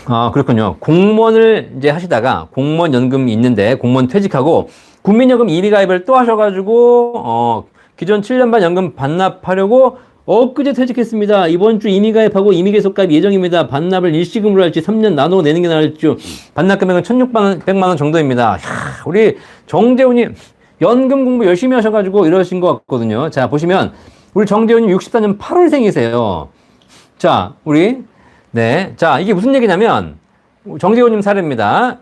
아, 그렇군요. 공무원을 이제 하시다가 공무원 연금이 있는데 공무원 퇴직하고 국민연금 이미 가입을 또 하셔가지고 기존 7년 반 연금 반납하려고 엊그제 퇴직했습니다. 이번 주 이미 가입하고 이미 계속 가입 예정입니다. 반납을 일시금으로 할지 3년 나눠 내는 게 나을지 반납 금액은 1,600만 원 정도입니다. 이야, 우리 정재훈님 연금 공부 열심히 하셔가지고 이러신 것 같거든요. 자, 보시면 우리 정재훈님 64년 8월생이세요. 자, 네, 자, 이게 무슨 얘기냐면 정재훈님 사례입니다.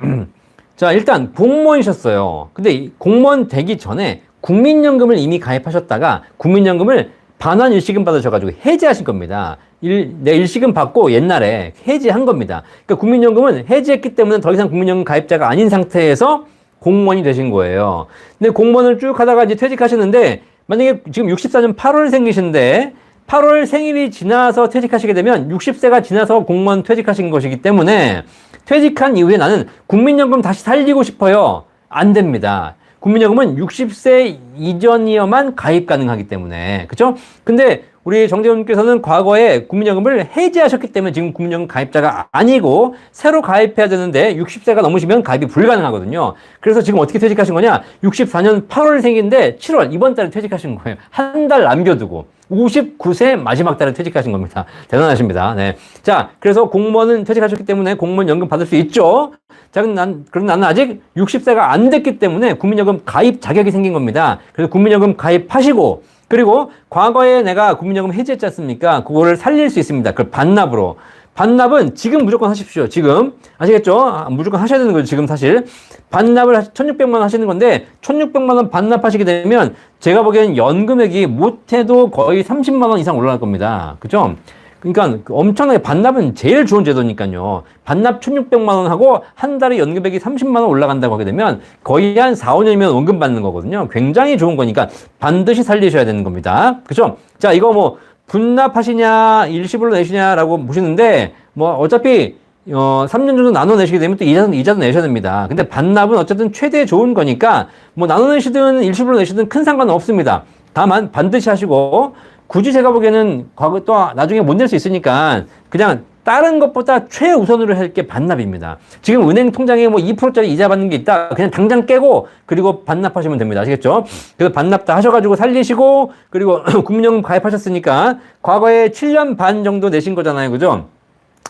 자, 일단 공무원이셨어요. 근데 이 공무원 되기 전에 국민연금을 이미 가입하셨다가 국민연금을 반환 일시금 받으셔가지고 해지하신 겁니다. 내 일시금 받고 옛날에 해지한 겁니다. 그러니까 국민연금은 해지했기 때문에 더 이상 국민연금 가입자가 아닌 상태에서 공무원이 되신 거예요. 근데 공무원을 쭉 하다가 이제 퇴직하시는데 만약에 지금 64년 8월 생이신데 8월 생일이 지나서 퇴직하시게 되면 60세가 지나서 공무원 퇴직하신 것이기 때문에 퇴직한 이후에 나는 국민연금 다시 살리고 싶어요. 안 됩니다. 국민연금은 60세 이전이어만 가입 가능하기 때문에. 그쵸? 근데 우리 정재훈님께서는 과거에 국민연금을 해지하셨기 때문에 지금 국민연금 가입자가 아니고 새로 가입해야 되는데 60세가 넘으시면 가입이 불가능하거든요. 그래서 지금 어떻게 퇴직하신 거냐? 64년 8월생인데 7월 이번 달에 퇴직하신 거예요. 한 달 남겨두고 59세 마지막 달에 퇴직하신 겁니다. 대단하십니다. 네. 자, 그래서 공무원은 퇴직하셨기 때문에 공무원 연금 받을 수 있죠. 자, 그럼 나는 아직 60세가 안 됐기 때문에 국민연금 가입 자격이 생긴 겁니다. 그래서 국민연금 가입하시고 그리고 과거에 내가 국민연금 해지했지 않습니까? 그거를 살릴 수 있습니다. 그걸 반납으로. 반납은 지금 무조건 하십시오. 지금. 아시겠죠? 무조건 하셔야 되는 거죠. 지금 사실. 반납을 1,600만 원 하시는 건데 1,600만 원 반납하시게 되면 제가 보기에는 연금액이 못해도 거의 30만 원 이상 올라갈 겁니다. 그죠? 그러니까 엄청나게 반납은 제일 좋은 제도니까요. 반납 1,600만 원 하고 한 달에 연금액이 30만 원 올라간다고 하게 되면 거의 한 4, 5년이면 원금 받는 거거든요. 굉장히 좋은 거니까 반드시 살리셔야 되는 겁니다. 그죠? 자, 이거 뭐 분납하시냐 일시불로 내시냐라고 보시는데 뭐 어차피 3년 정도 나눠내시게 되면 또 이자도 내셔야 됩니다. 근데 반납은 어쨌든 최대 좋은 거니까 뭐 나눠내시든 일시불로 내시든 큰 상관은 없습니다. 다만 반드시 하시고 굳이 제가 보기에는 과거 또 나중에 못 낼 수 있으니까 그냥 다른 것보다 최우선으로 할 게 반납입니다. 지금 은행 통장에 뭐 2%짜리 이자 받는 게 있다. 그냥 당장 깨고 그리고 반납하시면 됩니다. 아시겠죠? 그래서 반납 다 하셔가지고 살리시고 그리고 국민연금 가입하셨으니까 과거에 7년 반 정도 내신 거잖아요. 그죠?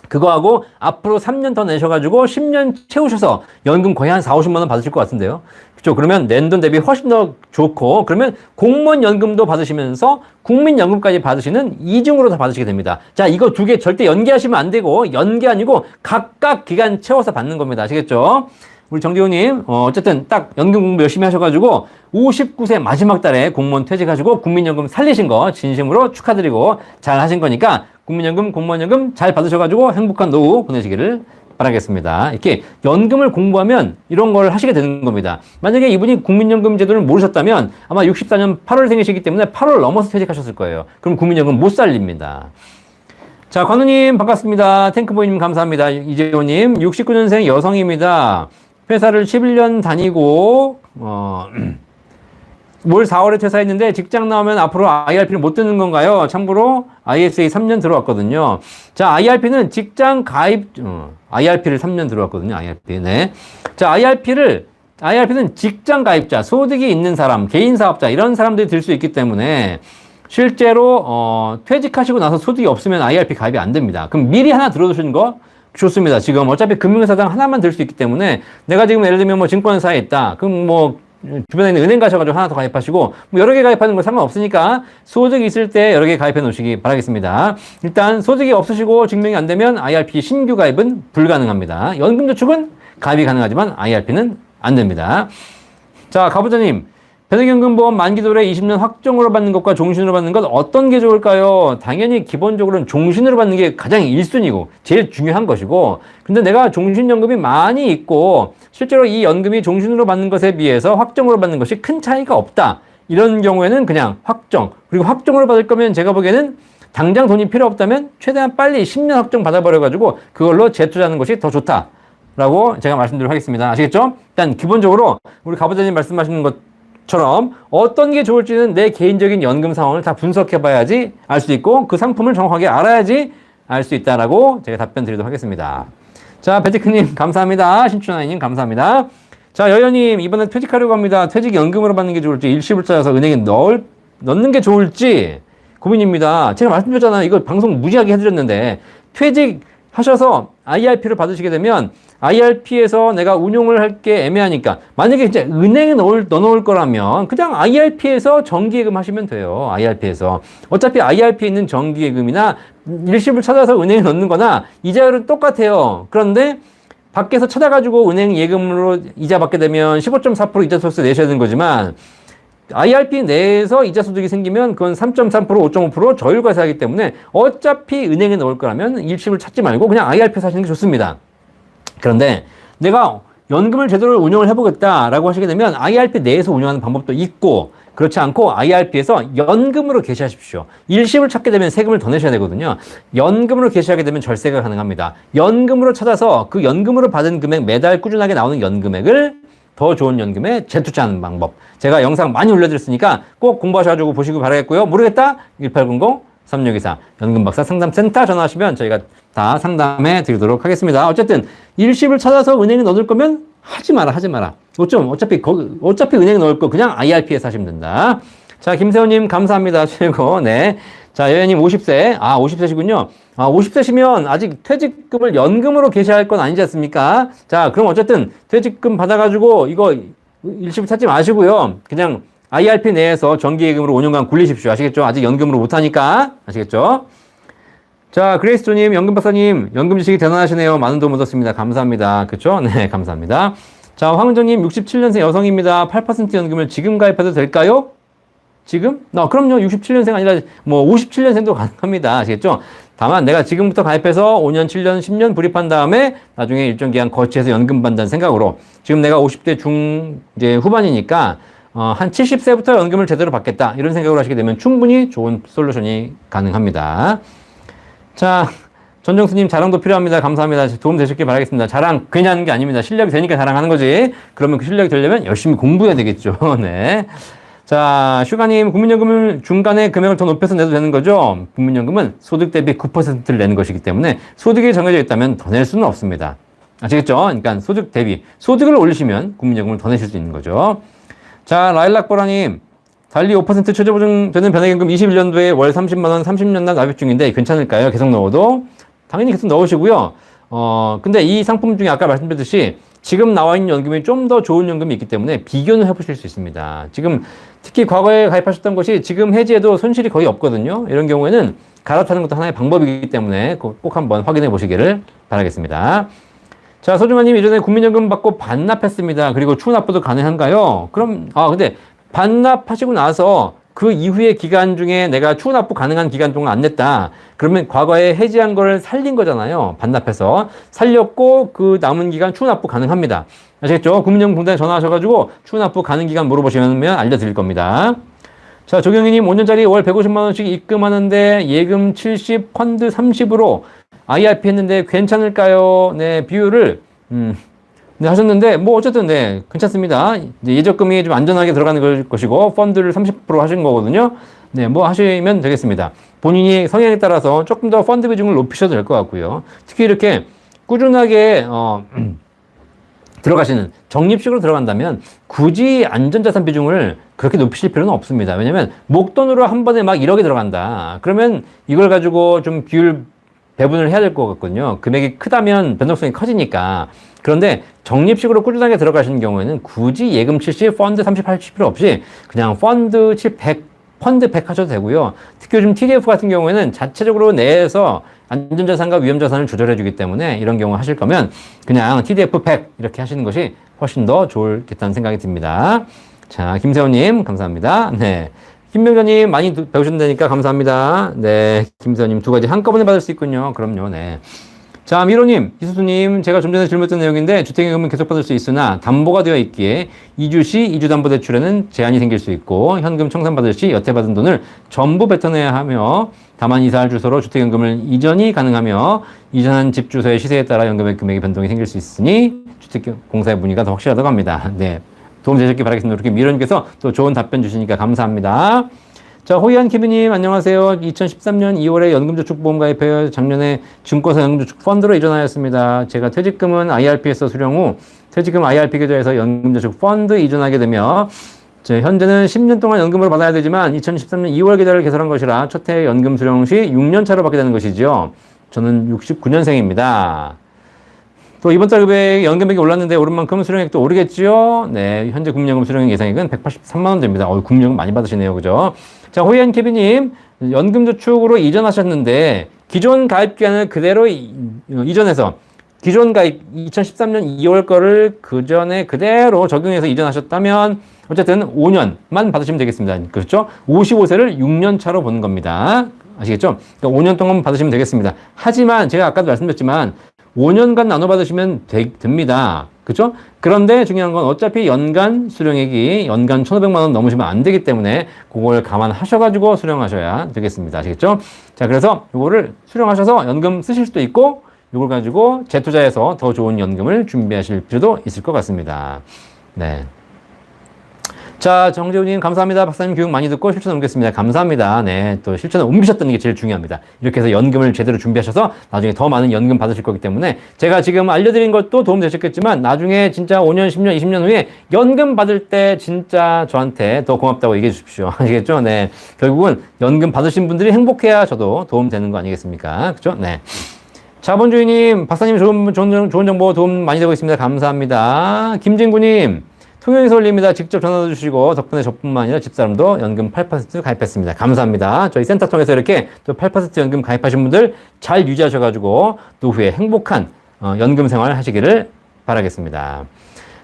그거하고 앞으로 3년 더 내셔가지고 10년 채우셔서 연금 거의 한 4, 50만 원 받으실 것 같은데요. 그렇죠? 그러면 낸 돈 대비 훨씬 더 좋고, 그러면 공무원 연금도 받으시면서 국민연금까지 받으시는 이중으로 다 받으시게 됩니다. 자, 이거 두 개 절대 연계하시면 안 되고, 연계 아니고 각각 기간 채워서 받는 겁니다. 아시겠죠? 우리 정재호님, 어쨌든 딱 연금 공부 열심히 하셔가지고 59세 마지막 달에 공무원 퇴직하시고 국민연금 살리신 거 진심으로 축하드리고 잘 하신 거니까 국민연금, 공무원연금 잘 받으셔가지고 행복한 노후 보내시기를 바라겠습니다. 이렇게 연금을 공부하면 이런 걸 하시게 되는 겁니다. 만약에 이분이 국민연금 제도를 모르셨다면 아마 64년 8월생이시기 때문에 8월 넘어서 퇴직하셨을 거예요. 그럼 국민연금 못 살립니다. 자, 관우님 반갑습니다. 탱크보이님 감사합니다. 이재호님 69년생 여성입니다. 회사를 11년 다니고 올 4월에 퇴사했는데 직장 나오면 앞으로 IRP를 못 듣는 건가요? 참고로 ISA 3년 들어왔거든요. 자, IRP는 직장 가입 IRP를 3년 들어왔거든요. IRP. 네. 자, IRP는 직장 가입자, 소득이 있는 사람, 개인 사업자 이런 사람들이 들 수 있기 때문에 실제로 퇴직하시고 나서 소득이 없으면 IRP 가입이 안 됩니다. 그럼 미리 하나 들어두시는 거 좋습니다. 지금 어차피 금융회사당 하나만 들 수 있기 때문에 내가 지금 예를 들면 뭐 증권사에 있다. 그럼 뭐 주변에 있는 은행 가셔가지고 하나 더 가입하시고 뭐 여러 개 가입하는 거 상관없으니까 소득이 있을 때 여러 개 가입해 놓으시기 바라겠습니다. 일단 소득이 없으시고 증명이 안 되면 IRP 신규 가입은 불가능합니다. 연금저축은 가입이 가능하지만 IRP는 안 됩니다. 자, 가부장님. 변액연금보험 만기도래 20년 확정으로 받는 것과 종신으로 받는 것 어떤 게 좋을까요? 당연히 기본적으로는 종신으로 받는 게 가장 1순위고 제일 중요한 것이고, 근데 내가 종신연금이 많이 있고 실제로 이 연금이 종신으로 받는 것에 비해서 확정으로 받는 것이 큰 차이가 없다. 이런 경우에는 그냥 확정. 그리고 확정으로 받을 거면 제가 보기에는 당장 돈이 필요 없다면 최대한 빨리 10년 확정 받아버려가지고 그걸로 재투자하는 것이 더 좋다. 라고 제가 말씀드리도록 하겠습니다. 아시겠죠? 일단 기본적으로 우리 가부장님 말씀하시는 것 처럼 어떤 게 좋을지는 내 개인적인 연금 상황을 다 분석해 봐야지 알 수 있고 그 상품을 정확하게 알아야지 알 수 있다라고 제가 답변 드리도록 하겠습니다. 자, 배티크님 감사합니다. 신춘아이님 감사합니다. 자, 여연님 이번에 퇴직하려고 합니다. 퇴직연금으로 받는 게 좋을지 일시불 찾아서 은행에 넣는 게 좋을지 고민입니다. 제가 말씀드렸잖아요. 이거 방송 무지하게 해드렸는데 퇴직하셔서 IRP를 받으시게 되면 IRP에서 내가 운용을 할 게 애매하니까 만약에 이제 은행에 넣어놓을 거라면 그냥 IRP에서 정기예금 하시면 돼요. IRP에서 어차피 IRP에 있는 정기예금이나 일시불 찾아서 은행에 넣는 거나 이자율은 똑같아요. 그런데 밖에서 찾아가지고 은행 예금으로 이자 받게 되면 15.4% 이자 소득세 내셔야 되는 거지만 IRP 내에서 이자 소득이 생기면 그건 3.3%, 5.5% 저율과세 하기 때문에 어차피 은행에 넣을 거라면 일시불 찾지 말고 그냥 IRP 사시는 게 좋습니다. 그런데 내가 연금을 제대로 운영을 해보겠다라고 하시게 되면 IRP 내에서 운영하는 방법도 있고 그렇지 않고 IRP에서 연금으로 개시하십시오. 일시불 찾게 되면 세금을 더 내셔야 되거든요. 연금으로 개시하게 되면 절세가 가능합니다. 연금으로 찾아서 그 연금으로 받은 금액 매달 꾸준하게 나오는 연금액을 더 좋은 연금에 재투자하는 방법. 제가 영상 많이 올려드렸으니까 꼭 공부하셔가지고 보시기 바라겠고요. 모르겠다? 1800-3624 연금박사 상담센터 전화하시면 저희가 다 상담해 드리도록 하겠습니다. 어쨌든 일시불 찾아서 은행에 넣을 거면 하지 마라. 어차피 은행에 넣을 거 그냥 IRP에 사시면 된다. 자, 김세호님 감사합니다. 최고. 네. 자, 여연님 50세. 50세시군요. 50세시면 아직 퇴직금을 연금으로 개시할 건 아니지 않습니까? 자, 그럼 어쨌든 퇴직금 받아가지고 이거 일시불 찾지 마시고요. 그냥 IRP 내에서 정기예금으로 5년간 굴리십시오. 아시겠죠? 아직 연금으로 못하니까. 아시겠죠? 자, 그레이스조님, 연금박사님, 연금 지식이 대단하시네요. 많은 도움 얻었습니다. 감사합니다. 그쵸? 네, 감사합니다. 자, 황은정님, 67년생 여성입니다. 8% 연금을 지금 가입해도 될까요? 지금? 그럼요. 67년생 아니라 뭐 57년생도 가능합니다. 아시겠죠? 다만 내가 지금부터 가입해서 5년, 7년, 10년 불입한 다음에 나중에 일정 기간 거치해서 연금 받는다는 생각으로 지금 내가 50대 이제 후반이니까 한 70세부터 연금을 제대로 받겠다. 이런 생각을 하시게 되면 충분히 좋은 솔루션이 가능합니다. 자, 전정수님 자랑도 필요합니다. 감사합니다. 도움 되셨길 바라겠습니다. 자랑 괜히 하는 게 아닙니다. 실력이 되니까 자랑하는 거지. 그러면 그 실력이 되려면 열심히 공부해야 되겠죠. 네. 자, 슈가님, 국민연금을 중간에 금액을 더 높여서 내도 되는 거죠? 국민연금은 소득 대비 9%를 내는 것이기 때문에 소득이 정해져 있다면 더 낼 수는 없습니다. 아시겠죠? 그러니까 소득 대비, 소득을 올리시면 국민연금을 더 내실 수 있는 거죠. 자, 라일락보라님, 달리 5% 최저보증되는 변액연금 21년도에 월 30만원 30년 납입 중인데 괜찮을까요? 계속 넣어도? 당연히 계속 넣으시고요. 근데 이 상품 중에 아까 말씀드렸듯이 지금 나와 있는 연금이 좀 더 좋은 연금이 있기 때문에 비교는 해보실 수 있습니다. 지금 특히 과거에 가입하셨던 것이 지금 해지해도 손실이 거의 없거든요. 이런 경우에는 갈아타는 것도 하나의 방법이기 때문에 꼭 한번 확인해 보시기를 바라겠습니다. 자, 소중아님 이전에 국민연금 받고 반납했습니다. 그리고 추후 납부도 가능한가요? 그럼, 근데 반납하시고 나서 그 이후의 기간 중에 내가 추후 납부 가능한 기간 동안 안 냈다. 그러면 과거에 해지한 걸 살린 거잖아요. 반납해서. 살렸고 그 남은 기간 추후 납부 가능합니다. 아시겠죠? 국민연금공단에 전화하셔가지고 추후 납부 가능 기간 물어보시면 알려드릴 겁니다. 자, 조경희님 5년짜리 월 150만원씩 입금하는데 예금 70, 펀드 30으로 IRP 했는데 괜찮을까요? 네, 비율을, 네, 하셨는데, 뭐, 어쨌든, 네, 괜찮습니다. 이제 예적금이 좀 안전하게 들어가는 것이고, 펀드를 30% 하신 거거든요. 네, 뭐 하시면 되겠습니다. 본인이 성향에 따라서 조금 더 펀드 비중을 높이셔도 될 것 같고요. 특히 이렇게 꾸준하게, 들어가시는, 적립식으로 들어간다면 굳이 안전자산 비중을 그렇게 높이실 필요는 없습니다. 왜냐면, 목돈으로 한 번에 막 1억이 들어간다. 그러면 이걸 가지고 좀 비율 배분을 해야 될 것 같거든요. 금액이 크다면 변동성이 커지니까. 그런데 적립식으로 꾸준하게 들어가시는 경우에는 굳이 예금 70, 펀드 30 하실 필요 없이 그냥 펀드 7, 100, 펀드 100 하셔도 되고요. 특히 요즘 TDF 같은 경우에는 자체적으로 내에서 안전자산과 위험자산을 조절해주기 때문에 이런 경우 하실 거면 그냥 TDF 100 이렇게 하시는 것이 훨씬 더 좋겠다는 생각이 듭니다. 자, 김세호님 감사합니다. 네. 김명자님 많이 배우신다니까 감사합니다. 네, 김세호님 2가지 한꺼번에 받을 수 있군요. 그럼요. 네. 자, 미로님, 이수수님, 제가 좀 전에 질문했던 내용인데 주택연금은 계속 받을 수 있으나 담보가 되어 있기에 이주 시 이주담보대출에는 제한이 생길 수 있고 현금 청산받을 시 여태 받은 돈을 전부 뱉어내야 하며 다만 이사할 주소로 주택연금을 이전이 가능하며 이전한 집 주소의 시세에 따라 연금의 금액의 변동이 생길 수 있으니 주택공사의 문의가 더 확실하다고 합니다. 네. 도움 되셨길 바라겠습니다. 이렇게 미로님께서 또 좋은 답변 주시니까 감사합니다. 자, 호이안 케빈님 안녕하세요. 2013년 2월에 연금저축보험 가입하여 작년에 증권사 연금저축 펀드로 이전하였습니다. 제가 퇴직금은 IRP에서 수령 후 퇴직금 IRP 계좌에서 연금저축 펀드 이전하게 되며 현재는 10년 동안 연금을 받아야 되지만 2013년 2월 계좌를 개설한 것이라 첫 해 연금 수령 시 6년 차로 받게 되는 것이죠. 저는 69년생입니다. 또 이번 달 연금액이 올랐는데 오른 만큼 수령액도 오르겠지요? 네, 현재 국민연금 수령액 예상액은 183만 원 됩니다. 국민연금 많이 받으시네요. 그죠? 자, 호이안 케빈님, 연금저축으로 이전하셨는데 기존 가입 기간을 그대로 이전해서 기존 가입 2013년 2월 거를 그 전에 그대로 적용해서 이전하셨다면 어쨌든 5년만 받으시면 되겠습니다. 그렇죠? 55세를 6년 차로 보는 겁니다. 아시겠죠? 그러니까 5년 동안 받으시면 되겠습니다. 하지만 제가 아까도 말씀드렸지만 5년간 나눠 받으시면 됩니다. 그죠? 그런데 중요한 건 어차피 연간 수령액이 연간 1,500만 원 넘으시면 안 되기 때문에 그걸 감안하셔가지고 수령하셔야 되겠습니다. 아시겠죠? 자, 그래서 이거를 수령하셔서 연금 쓰실 수도 있고 이걸 가지고 재투자해서 더 좋은 연금을 준비하실 필요도 있을 것 같습니다. 네. 자, 정재훈님 감사합니다. 박사님 교육 많이 듣고 실천 옮겼습니다. 감사합니다. 네, 또 실천을 옮기셨다는 게 제일 중요합니다. 이렇게 해서 연금을 제대로 준비하셔서 나중에 더 많은 연금 받으실 거기 때문에 제가 지금 알려드린 것도 도움 되셨겠지만 나중에 진짜 5년, 10년, 20년 후에 연금 받을 때 진짜 저한테 더 고맙다고 얘기해 주십시오. 아시겠죠? 네, 결국은 연금 받으신 분들이 행복해야 저도 도움 되는 거 아니겠습니까? 그죠? 네. 자본주의님, 박사님 좋은 정보 도움 많이 되고 있습니다. 감사합니다. 김진구님, 통영에서 올립니다. 직접 전화 주시고 덕분에 저뿐만 아니라 집사람도 연금 8% 가입했습니다. 감사합니다. 저희 센터 통해서 이렇게 또 8% 연금 가입하신 분들 잘 유지하셔가지고 노후에 행복한 연금 생활 하시기를 바라겠습니다.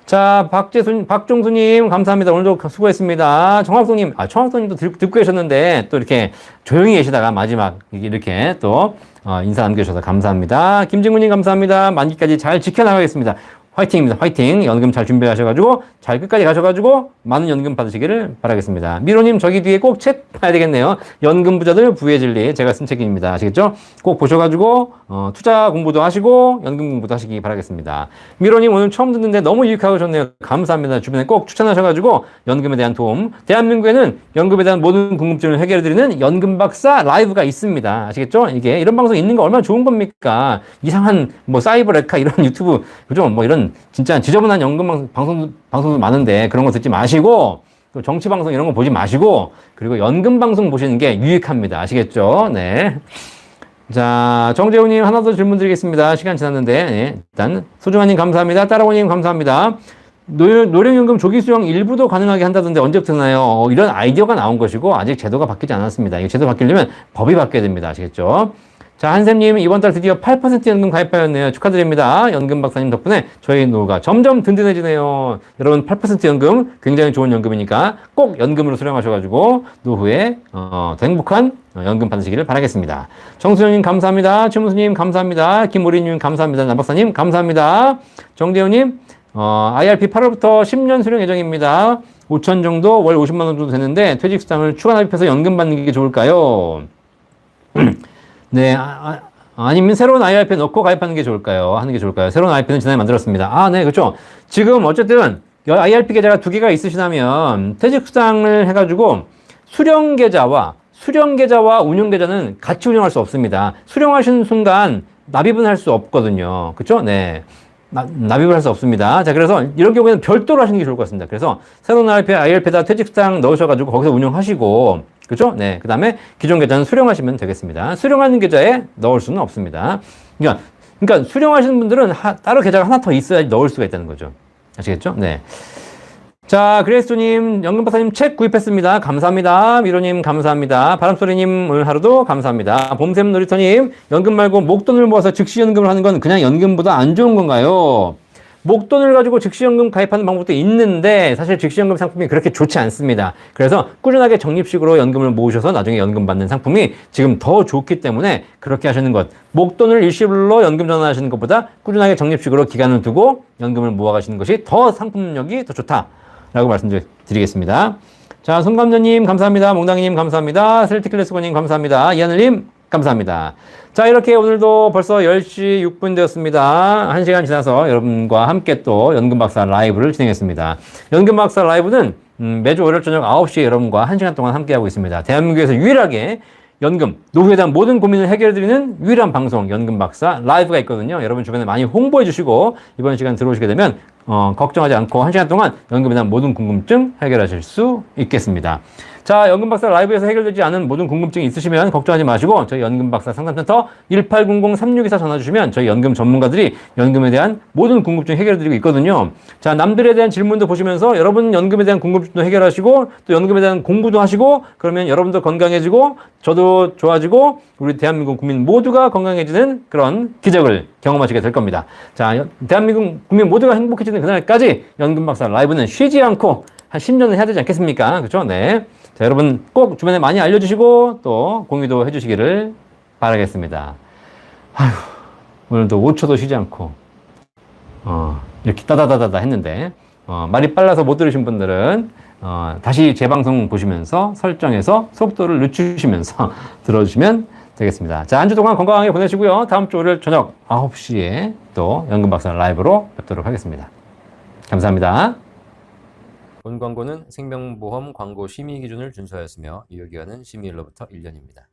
자, 박종수님 감사합니다. 오늘도 수고했습니다. 청학동님, 청학동님도 듣고 계셨는데 또 이렇게 조용히 계시다가 마지막 이렇게 또 인사 남겨주셔서 감사합니다. 김진구님 감사합니다. 만기까지 잘 지켜나가겠습니다. 화이팅입니다. 화이팅. 연금 잘 준비하셔가지고 잘 끝까지 가셔가지고 많은 연금 받으시기를 바라겠습니다. 미로님 저기 뒤에 꼭 책 봐야 되겠네요. 연금 부자들 부의 진리 제가 쓴 책입니다. 아시겠죠? 꼭 보셔가지고 투자 공부도 하시고 연금 공부도 하시기 바라겠습니다. 미로님 오늘 처음 듣는데 너무 유익하고 좋네요. 감사합니다. 주변에 꼭 추천하셔가지고 연금에 대한 도움, 대한민국에는 연금에 대한 모든 궁금증을 해결해드리는 연금 박사 라이브가 있습니다. 아시겠죠? 이게 이런 방송 있는 거 얼마나 좋은 겁니까? 이상한 뭐 사이버 레카 이런 유튜브 그죠? 뭐 이런 진짜 지저분한 연금 방송도 많은데 그런 거 듣지 마시고 또 정치 방송 이런 거 보지 마시고 그리고 연금 방송 보시는 게 유익합니다. 아시겠죠? 네. 자, 정재훈님 하나 더 질문 드리겠습니다. 시간 지났는데. 예, 일단, 소중한님 감사합니다. 따라오님 감사합니다. 노령연금 조기수령 일부도 가능하게 한다던데 언제부터 나요? 이런 아이디어가 나온 것이고, 아직 제도가 바뀌지 않았습니다. 이 제도 바뀌려면 법이 바뀌어야 됩니다. 아시겠죠? 자, 한샘님, 이번 달 드디어 8% 연금 가입하였네요. 축하드립니다. 연금 박사님 덕분에 저희 노후가 점점 든든해지네요. 여러분, 8% 연금 굉장히 좋은 연금이니까 꼭 연금으로 수령하셔가지고 노후에 더 행복한 연금 받으시기를 바라겠습니다. 정수영님 감사합니다. 최무수님 감사합니다. 김오리님 감사합니다. 남박사님 감사합니다. 정대호님, IRP 8월부터 10년 수령 예정입니다. 5천 정도, 월 50만 원 정도 되는데 퇴직수당을 추가 납입해서 연금 받는 게 좋을까요? 네, 아니면 새로운 IRP 넣고 가입하는 게 좋을까요? 하는 게 좋을까요? 새로운 IRP는 지난해 만들었습니다. 아, 네, 그렇죠. 지금 어쨌든 IRP 계좌가 두 개가 있으시다면 퇴직수당을 해가지고 수령 계좌와 운용 계좌는 같이 운영할 수 없습니다. 수령하시는 순간 납입은 할 수 없거든요. 그렇죠? 네. 납입을 할 수 없습니다. 자, 그래서 이런 경우에는 별도로 하시는 게 좋을 것 같습니다. 그래서 새로운 IRP에다 퇴직수당 넣으셔가지고 거기서 운용하시고, 그죠? 네. 그 다음에 기존 계좌는 수령하시면 되겠습니다. 수령하는 계좌에 넣을 수는 없습니다. 그러니까 수령하시는 분들은 따로 계좌가 하나 더 있어야 넣을 수가 있다는 거죠. 아시겠죠? 네. 자, 그레이스님, 연금박사님 책 구입했습니다. 감사합니다. 미로님, 감사합니다. 바람소리님, 오늘 하루도 감사합니다. 봄샘 놀이터님, 연금 말고 목돈을 모아서 즉시연금을 하는 건 그냥 연금보다 안 좋은 건가요? 목돈을 가지고 즉시연금 가입하는 방법도 있는데 사실 즉시연금 상품이 그렇게 좋지 않습니다. 그래서 꾸준하게 적립식으로 연금을 모으셔서 나중에 연금 받는 상품이 지금 더 좋기 때문에 그렇게 하시는 것. 목돈을 일시불로 연금 전환하시는 것보다 꾸준하게 적립식으로 기간을 두고 연금을 모아가시는 것이 더 상품력이 더 좋다라고 말씀드리겠습니다. 자, 송감자님 감사합니다. 몽당이님 감사합니다. 셀틱클래스코님 감사합니다. 이하늘님 감사합니다. 자, 이렇게 오늘도 벌써 10시 6분 되었습니다. 1시간 지나서 여러분과 함께 또 연금박사 라이브를 진행했습니다. 연금박사 라이브는 매주 월요일 저녁 9시에 여러분과 1시간 동안 함께하고 있습니다. 대한민국에서 유일하게 연금, 노후에 대한 모든 고민을 해결해드리는 유일한 방송 연금박사 라이브가 있거든요. 여러분 주변에 많이 홍보해 주시고 이번 시간 들어오시게 되면 걱정하지 않고 1시간 동안 연금에 대한 모든 궁금증 해결하실 수 있겠습니다. 자, 연금박사 라이브에서 해결되지 않은 모든 궁금증이 있으시면 걱정하지 마시고 저희 연금박사 상담센터 1800-3624 전화 주시면 저희 연금 전문가들이 연금에 대한 모든 궁금증 해결해드리고 있거든요. 자, 남들에 대한 질문도 보시면서 여러분 연금에 대한 궁금증도 해결하시고 또 연금에 대한 공부도 하시고 그러면 여러분도 건강해지고 저도 좋아지고 우리 대한민국 국민 모두가 건강해지는 그런 기적을 경험하시게 될 겁니다. 자, 대한민국 국민 모두가 행복해지는 그날까지 연금박사 라이브는 쉬지 않고 한 10년은 해야 되지 않겠습니까? 그렇죠? 네. 자, 여러분 꼭 주변에 많이 알려주시고 또 공유도 해주시기를 바라겠습니다. 아휴, 오늘도 5초도 쉬지 않고 이렇게 따다다다다 했는데 말이 빨라서 못 들으신 분들은 다시 재방송 보시면서 설정해서 속도를 늦추시면서 들어주시면 되겠습니다. 자, 한 주 동안 건강하게 보내시고요. 다음 주 월요일 저녁 9시에 또 연금박사 라이브로 뵙도록 하겠습니다. 감사합니다. 본 광고는 생명보험 광고 심의 기준을 준수하였으며 유효기간은 심의일로부터 1년입니다.